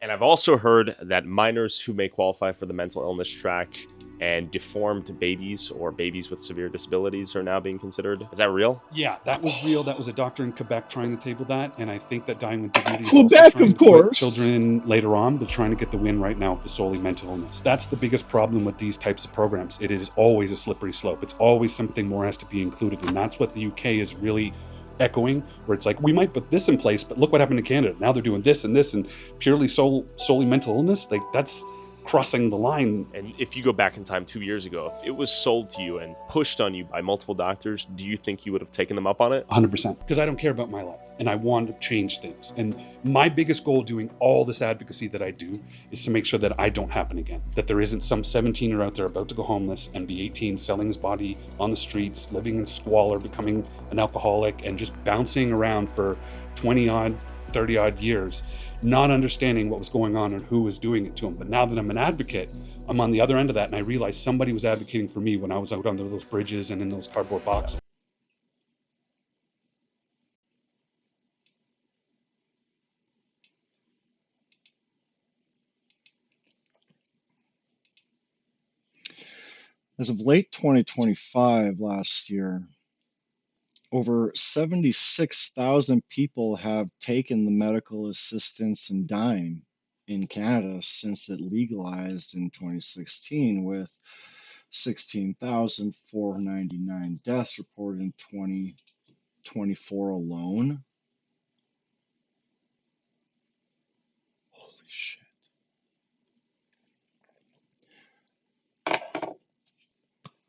And I've also heard that minors who may qualify for the mental illness track and deformed babies or babies with severe disabilities are now being considered. Is that real? Yeah, that was real. That was a doctor in Quebec trying to table that, and I think that Dying with Dignity is Quebec, also of course. Children in later on, but trying to get the win right now with the solely mental illness. That's the biggest problem with these types of programs. It is always a slippery slope. It's always something more has to be included, and that's what the UK is really echoing, where it's like, we might put this in place, but look what happened in Canada. Now they're doing this and this, and purely solely mental illness. Like, that's crossing the line. And if you go back in time 2 years ago, if it was sold to you and pushed on you by multiple doctors, do you think you would have taken them up on it? 100%. Because I don't care about my life and I want to change things. And my biggest goal doing all this advocacy that I do is to make sure that I don't happen again. That there isn't some 17-year out there about to go homeless and be 18, selling his body on the streets, living in squalor, becoming an alcoholic, and just bouncing around for 20-odd, 30-odd years, not understanding what was going on and who was doing it to him. But now that I'm an advocate, I'm on the other end of that, and I realized somebody was advocating for me when I was out under those bridges and in those cardboard boxes. As of late 2025 last year, over 76,000 people have taken the medical assistance in dying in Canada since it legalized in 2016, with 16,499 deaths reported in 2024 alone. Holy shit.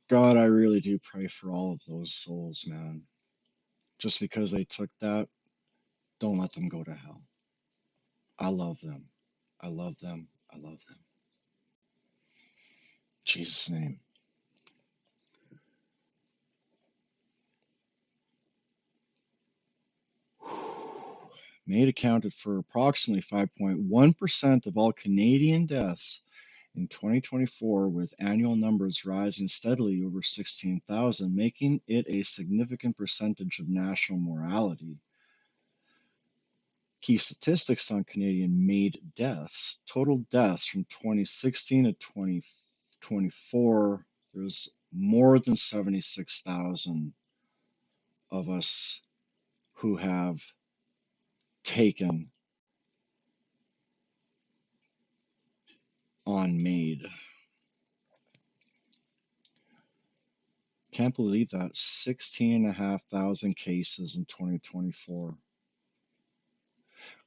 God, I really do pray for all of those souls, man. Just because they took that, don't let them go to hell. I love them. I love them. I love them. In Jesus' name. M.A.I.D accounted for approximately 5.1% of all Canadian deaths in 2024, with annual numbers rising steadily over 16,000, making it a significant percentage of national mortality. Key statistics on Canadian M.A.I.D deaths. Total deaths from 2016 to 2024, there's more than 76,000 of us who have taken on M.A.I.D. Can't believe that. 16,500 cases in 2024.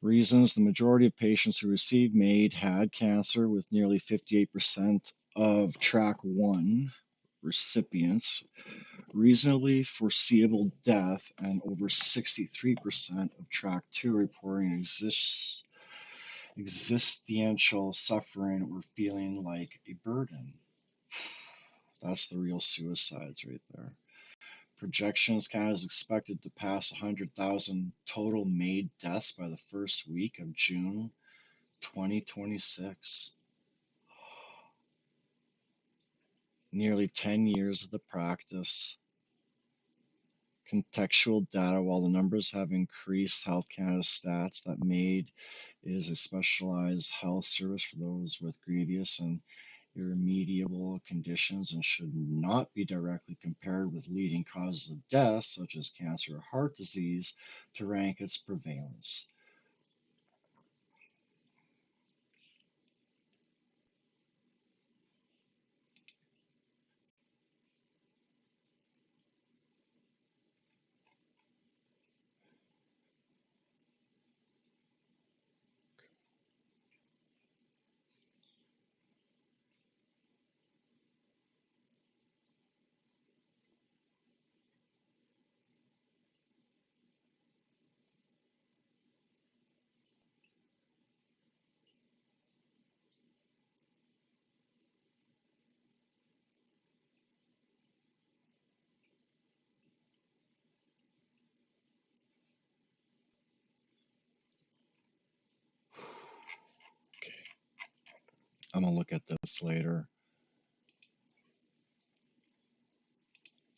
Reasons: the majority of patients who received M.A.I.D had cancer, with nearly 58% of Track 1 recipients reasonably foreseeable death, and over 63% of Track 2 reporting existential suffering or feeling like a burden. That's the real suicides right there. Projections: Canada is expected to pass 100,000 total M.A.I.D deaths by the first week of June 2026. Nearly 10 years of the practice. Contextual data: while the numbers have increased, Health Canada stats that M.A.I.D is a specialized health service for those with grievous and irremediable conditions and should not be directly compared with leading causes of death, such as cancer or heart disease, to rank its prevalence. I'm going to look at this later.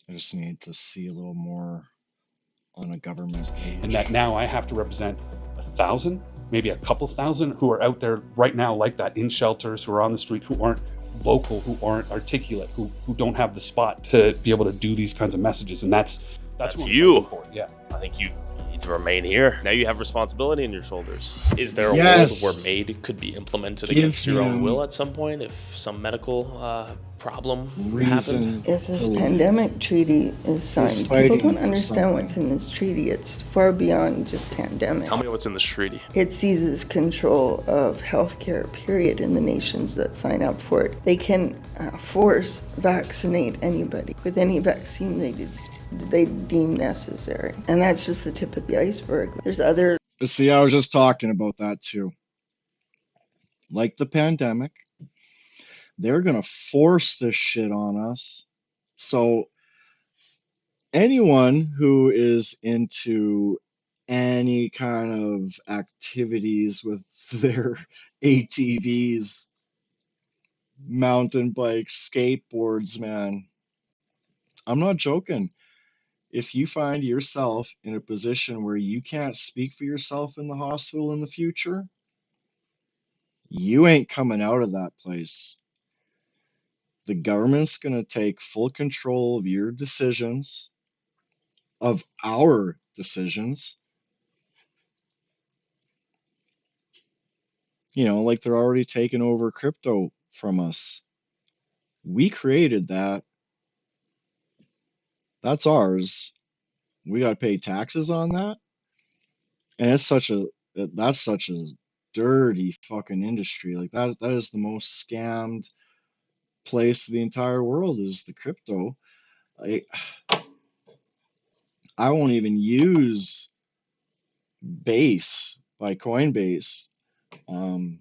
I just need to see a little more on a government page. And that now I have to represent 1,000, maybe a couple thousand who are out there right now like that, in shelters, who are on the street, who aren't vocal, who aren't articulate, who don't have the spot to be able to do these kinds of messages. And that's you. For. Yeah. I think you need to remain here. Now you have responsibility on your shoulders. Is there a Yes. world where M.A.I.D could be implemented against your own will at some point if some medical problem reason happened? If this to live. pandemic treaty is He's signed, people fighting don't for understand what's something. in this treaty. It's far beyond just pandemic. Tell me what's in this treaty. It seizes control of healthcare, period, in the nations that sign up for it. They can force vaccinate anybody with any vaccine they deem necessary. And that's just the tip of the iceberg. There's other... See, I was just talking about that too. Like the pandemic, they're going to force this shit on us. So anyone who is into any kind of activities with their ATVs, mountain bikes, skateboards, man, I'm not joking. If you find yourself in a position where you can't speak for yourself in the hospital in the future, you ain't coming out of that place. The government's going to take full control of your decisions, of our decisions. You know, like they're already taking over crypto from us. We created that. That's ours. We got to pay taxes on that. And that's such a dirty fucking industry. Like that is the most scammed place in the entire world is the crypto. I I won't even use Base by Coinbase. Um,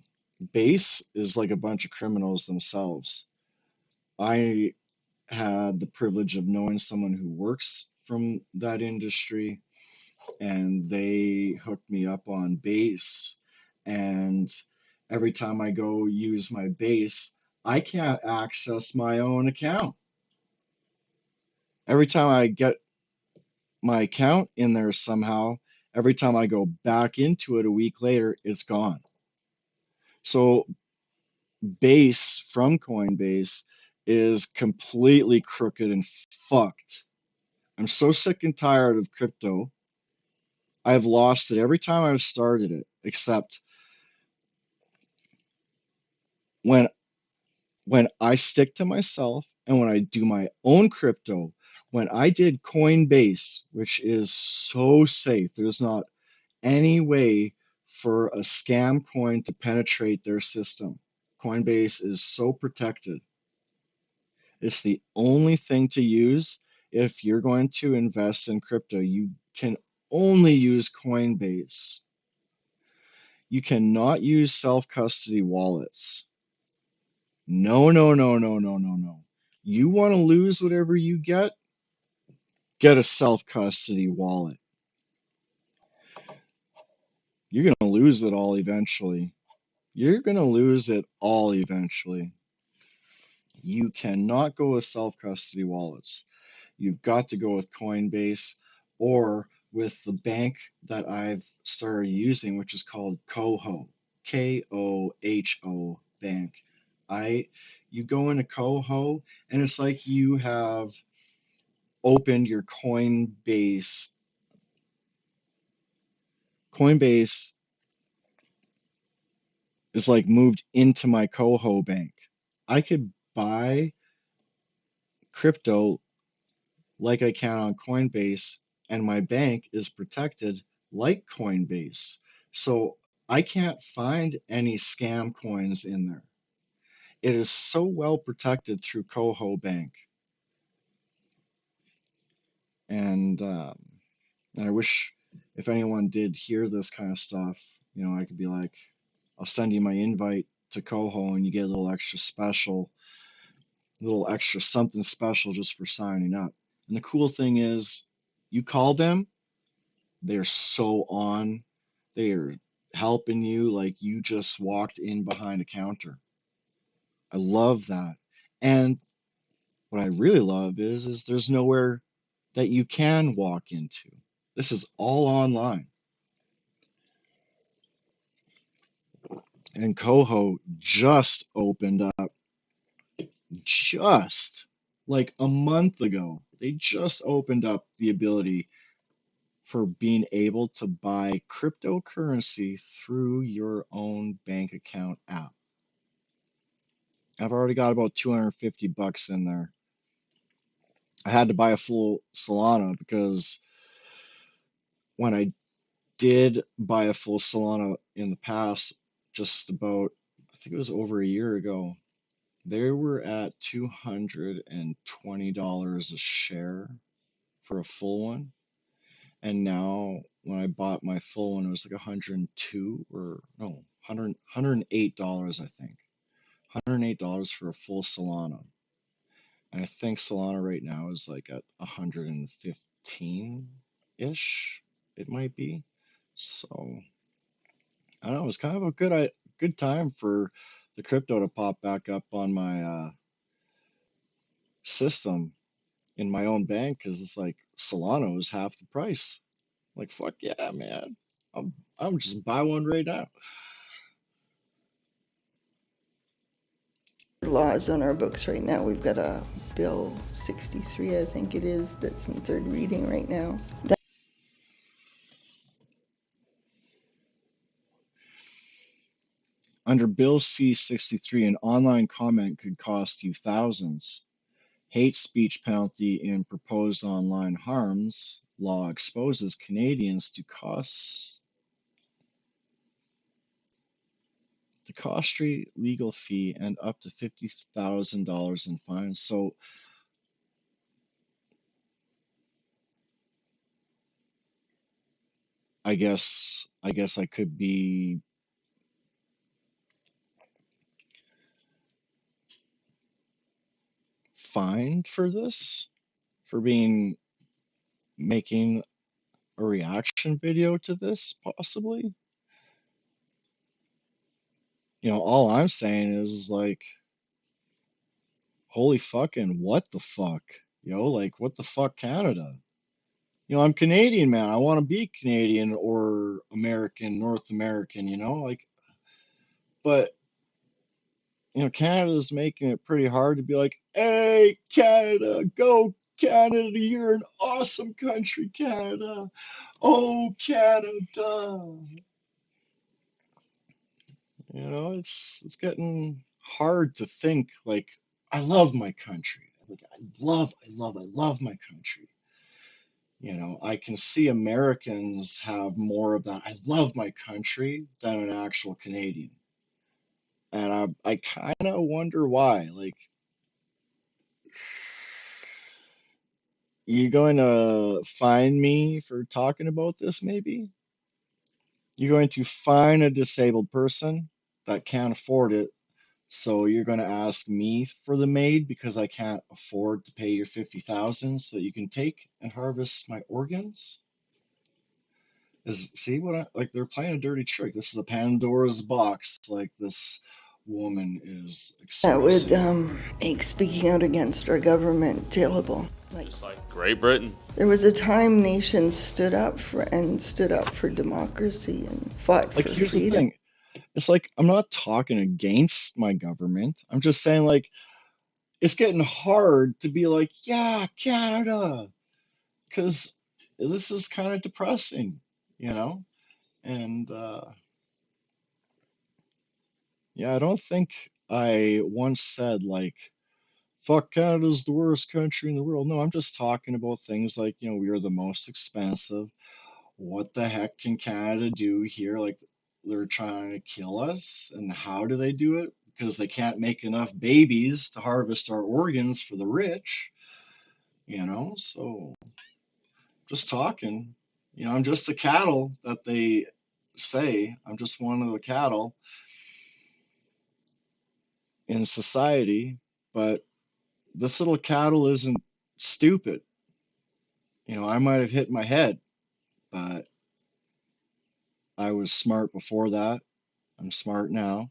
Base is like a bunch of criminals themselves. I had the privilege of knowing someone who works from that industry, and they hooked me up on Base. And every time I go use my Base, I can't access my own account. Every time I get my account in there somehow, every time I go back into it a week later, it's gone. So Base from Coinbase is completely crooked and fucked. I'm so sick and tired of crypto. I've lost it every time I've started it, except when I stick to myself and when I do my own crypto. When I did Coinbase, which is so safe, there's not any way for a scam coin to penetrate their system. Coinbase is so protected. It's the only thing to use if you're going to invest in crypto. You can only use Coinbase. You cannot use self-custody wallets. No, no, no, no, no, no, no. You want to lose whatever you get a self-custody wallet. You're going to lose it all eventually. You're going to lose it all eventually. You cannot go with self-custody wallets. You've got to go with Coinbase or with the bank that I've started using, which is called Koho, Koho Bank. You go into Koho, and it's like you have opened your Coinbase. Coinbase is like moved into my Koho bank. I could buy crypto like I can on Coinbase, and my bank is protected like Coinbase. So I can't find any scam coins in there. It is so well protected through Koho Bank. And I wish if anyone did hear this kind of stuff, I could be like, I'll send you my invite to Koho and you get a little extra something special just for signing up. And the cool thing is, you call them, they're so on. They're helping you like you just walked in behind a counter. I love that. And what I really love is there's nowhere that you can walk into. This is all online. And Coho just opened up just like a month ago. They just opened up the ability for being able to buy cryptocurrency through your own bank account app. I've already got about 250 bucks in there. I had to buy a full Solana because when I did buy a full Solana in the past, just about, I think it was over a year ago, they were at $220 a share for a full one. And now when I bought my full one, it was like 102 or no, $108, I think. $108 for a full Solana. And I think Solana right now is like at 115-ish, it might be. So I don't know, it's kind of a good time for the crypto to pop back up on my system in my own bank, because it's like Solana is half the price. Like, fuck yeah, man. I'm just buy one right now. Laws on our books right now. We've got a Bill 63, I think it is, that's in third reading right now. Under Bill C-63, an online comment could cost you thousands. Hate speech penalty in proposed online harms law exposes Canadians to costly legal fee and up to $50,000 in fines. So I guess I could be fined for this, for making a reaction video to this, possibly. All I'm saying is like, holy fucking what the fuck, like, what the fuck, Canada? I'm Canadian, man. I want to be Canadian or American, North American, like, but Canada's making it pretty hard to be like, hey, Canada, go Canada, you're an awesome country, Canada. Oh, Canada. It's getting hard to think like, I love my country. Like, I love my country. I can see Americans have more of that I love my country than an actual Canadian. And I kind of wonder why. Like, you going to fine me for talking about this, maybe? You're going to fine a disabled person that can't afford it. So you're going to ask me for the M.A.I.D because I can't afford to pay your 50,000 so that you can take and harvest my organs? See what like, they're playing a dirty trick. This is a Pandora's box. Like, this woman is That would expressing. make speaking out against our government jailable. Just like Great Britain. There was a time nations stood up for democracy and fought for Here's freedom. the thing. It's like, I'm not talking against my government. I'm just saying, like, it's getting hard to be like, yeah, Canada, because this is kind of depressing, And yeah, I don't think I once said like, fuck, Canada's the worst country in the world. No, I'm just talking about things like, we are the most expensive. What the heck can Canada do here? Like, they're trying to kill us, and how do they do it? Because they can't make enough babies to harvest our organs for the rich, So just talking. I'm just a cattle that they say. I'm just one of the cattle in society, but this little cattle isn't stupid. I might have hit my head, but I was smart before that. I'm smart now.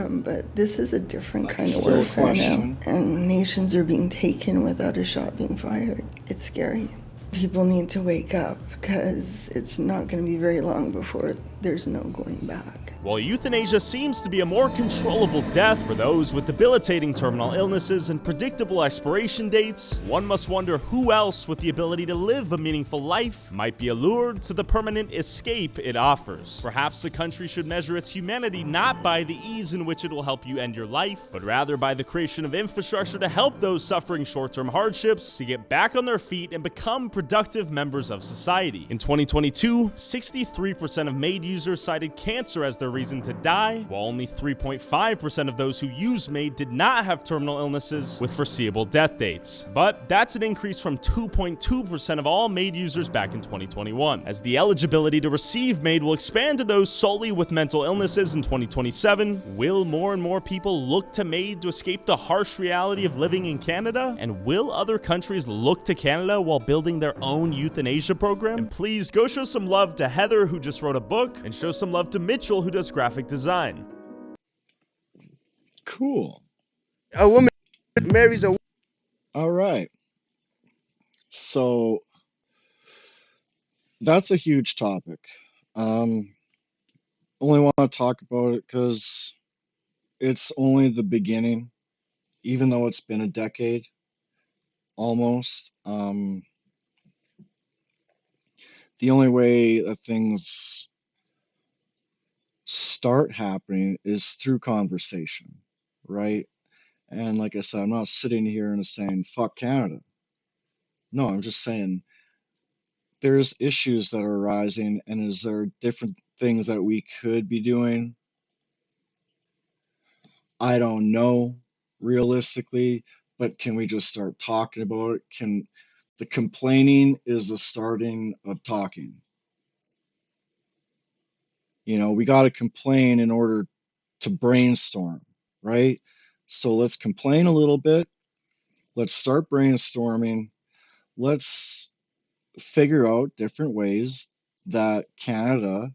But this is a different kind of warfare now, and nations are being taken without a shot being fired. It's scary. People need to wake up because it's not going to be very long before there's no going back. While euthanasia seems to be a more controllable death for those with debilitating terminal illnesses and predictable expiration dates, one must wonder who else with the ability to live a meaningful life might be allured to the permanent escape it offers. Perhaps the country should measure its humanity not by the ease in which it will help you end your life, but rather by the creation of infrastructure to help those suffering short-term hardships to get back on their feet and become productive members of society. In 2022, 63% of M.A.I.D users cited cancer as their reason to die, while only 3.5% of those who use M.A.I.D did not have terminal illnesses with foreseeable death dates. But that's an increase from 2.2% of all M.A.I.D users back in 2021. As the eligibility to receive M.A.I.D will expand to those solely with mental illnesses in 2027, will more and more people look to M.A.I.D to escape the harsh reality of living in Canada? And will other countries look to Canada while building their own euthanasia program? And please go show some love to Heather, who just wrote a book, and show some love to Mitchell, who does graphic design. Cool. A woman marries a. All right. So that's a huge topic. Only want to talk about it because it's only the beginning, even though it's been a decade almost. The only way that things start happening is through conversation, right? And like I said, I'm not sitting here and saying, fuck Canada. No, I'm just saying there's issues that are arising, and is there different things that we could be doing? I don't know realistically, but can we just start talking about it? Can the complaining is the starting of talking? You know, we got to complain in order to brainstorm, right? So let's complain a little bit. Let's start brainstorming. Let's figure out different ways that Canada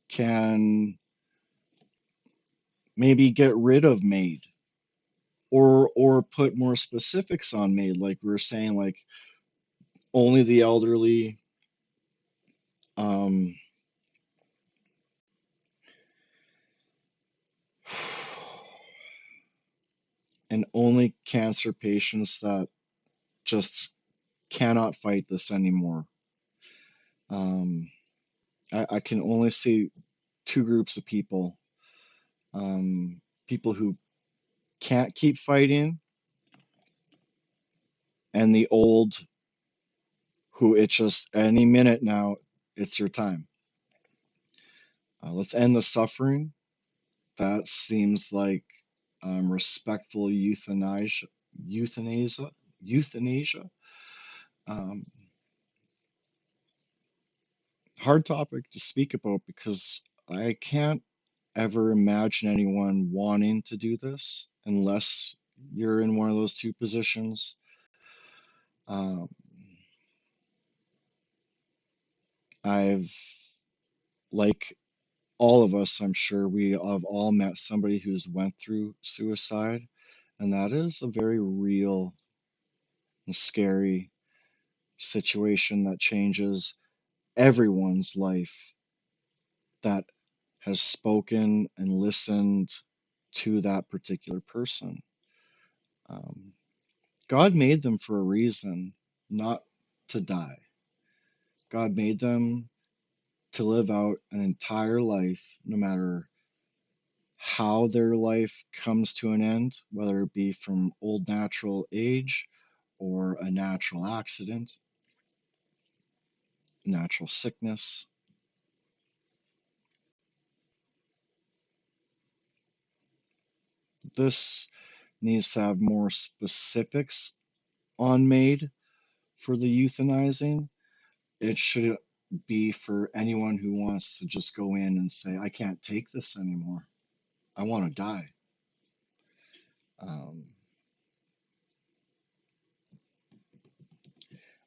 can maybe get rid of M.A.I.D, or put more specifics on M.A.I.D, like we were saying, like only the elderly, um, and only cancer patients that just cannot fight this anymore. I can only see two groups of people: people who can't keep fighting, and the old, who it's just any minute now, it's your time. Let's end the suffering. That seems like respectful euthanasia. Um, Hard topic to speak about because I can't ever imagine anyone wanting to do this unless you're in one of those two positions. Um, I've, like all of us, I'm sure we have all met somebody who's went through suicide, and that is a very real and scary situation that changes everyone's life that has spoken and listened to that particular person. Um, God made them for a reason, not to die. God made them to live out an entire life, no matter how their life comes to an end, whether it be from old natural age or a natural accident, natural sickness. This needs to have more specifics on M.A.I.D for the euthanizing. It should be for anyone who wants to just go in and say, I can't take this anymore. I want to die. Um,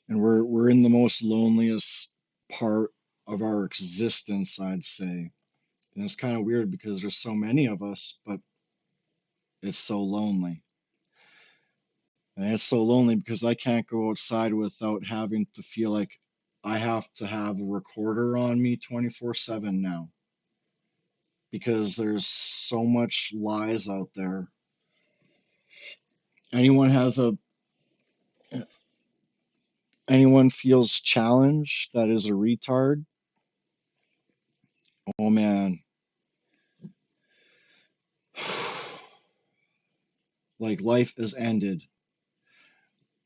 and we're in the most loneliest part of our existence, I'd say. And it's kind of weird because there's so many of us, but it's so lonely. And it's so lonely because I can't go outside without having to feel like I have to have a recorder on me 24/7 now because there's so much lies out there. Anyone has a anyone feels challenged that is a retard, oh man, like life is ended.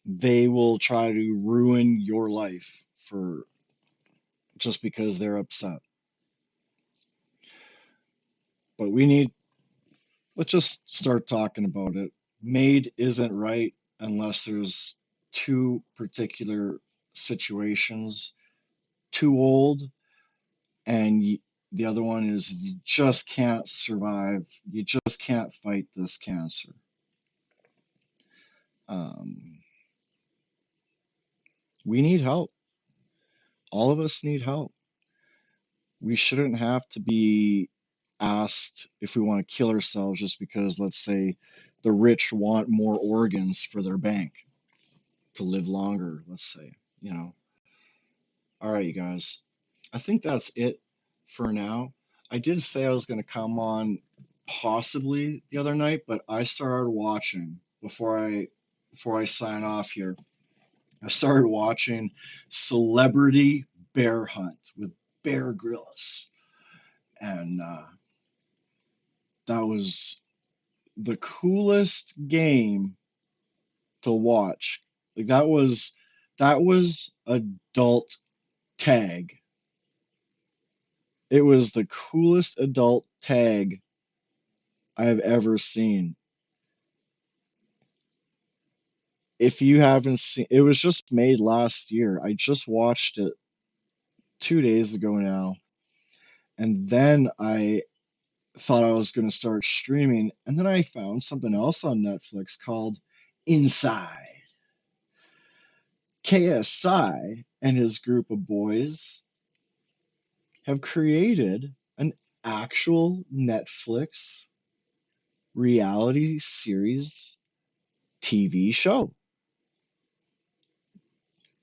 They will try to ruin your life for just because they're upset. But let's just start talking about it. M.A.I.D isn't right unless there's two particular situations. Too old, and the other one is you just can't survive. You just can't fight this cancer. Um, we need help. All of us need help. We shouldn't have to be asked if we want to kill ourselves just because, let's say, the rich want more organs for their bank to live longer, let's say, you know. All right, you guys. I think that's it for now. I did say I was going to come on possibly the other night, but I started watching before I sign off here. I started watching Celebrity Bear Hunt with Bear Grylls, and that was the coolest game to watch. Like that was adult tag. It was the coolest adult tag I have ever seen. If you haven't seen, it was just made last year. I just watched it 2 days ago now, and then I thought I was going to start streaming, and then I found something else on Netflix called Inside. KSI and his group of boys have created an actual Netflix reality series TV show,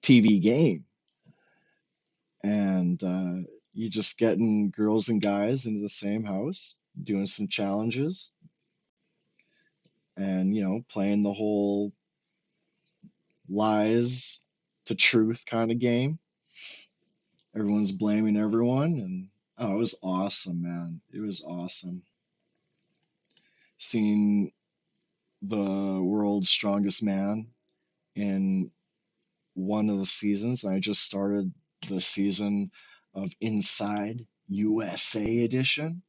TV game. And you just getting girls and guys into the same house, doing some challenges, and playing the whole lies to truth kind of game. Everyone's blaming everyone, and oh, it was awesome, man. It was awesome seeing the world's strongest man in one of the seasons. I just started the season of Inside USA edition.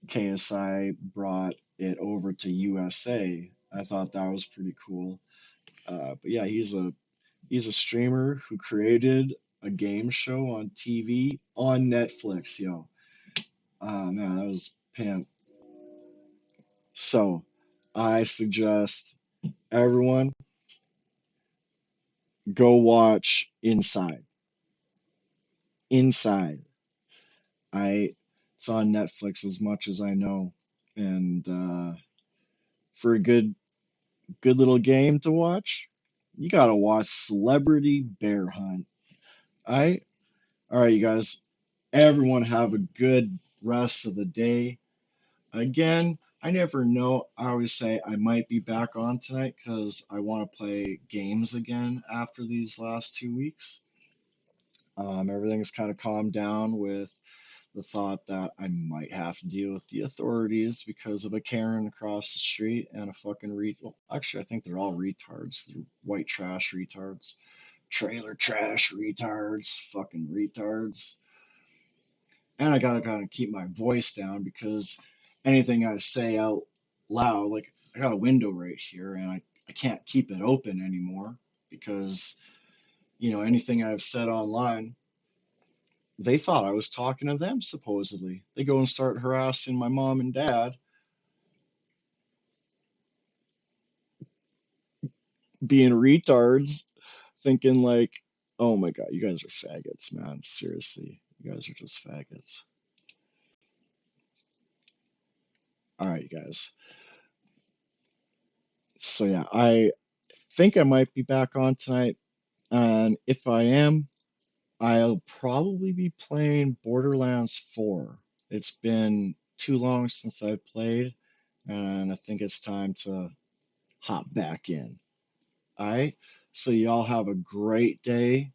KSI brought it over to USA. I thought that was pretty cool. But yeah, he's a streamer who created a game show on TV on Netflix, yo. Man, that was pimp. So I suggest everyone go watch Inside. Inside. I it's on Netflix as much as I know, and for a good little game to watch, you gotta watch Celebrity Bear Hunt. I All right, you guys. Everyone have a good rest of the day. Again, I never know. I always say I might be back on tonight because I want to play games again after these last 2 weeks. Everything's kind of calmed down with the thought that I might have to deal with the authorities because of a Karen across the street and a fucking well, actually, I think they're all retards. They're white trash retards, trailer trash retards, fucking retards. And I gotta kind of keep my voice down because anything I say out loud, like I got a window right here and I can't keep it open anymore because, anything I've said online, they thought I was talking to them, supposedly. They go and start harassing my mom and dad, being retards, thinking like, oh my God, you guys are faggots, man. Seriously, you guys are just faggots. All right, you guys. So yeah, think I might be back on tonight. And if I am, I'll probably be playing Borderlands 4. It's been too long since I've played, and I think it's time to hop back in. All right. So y'all have a great day.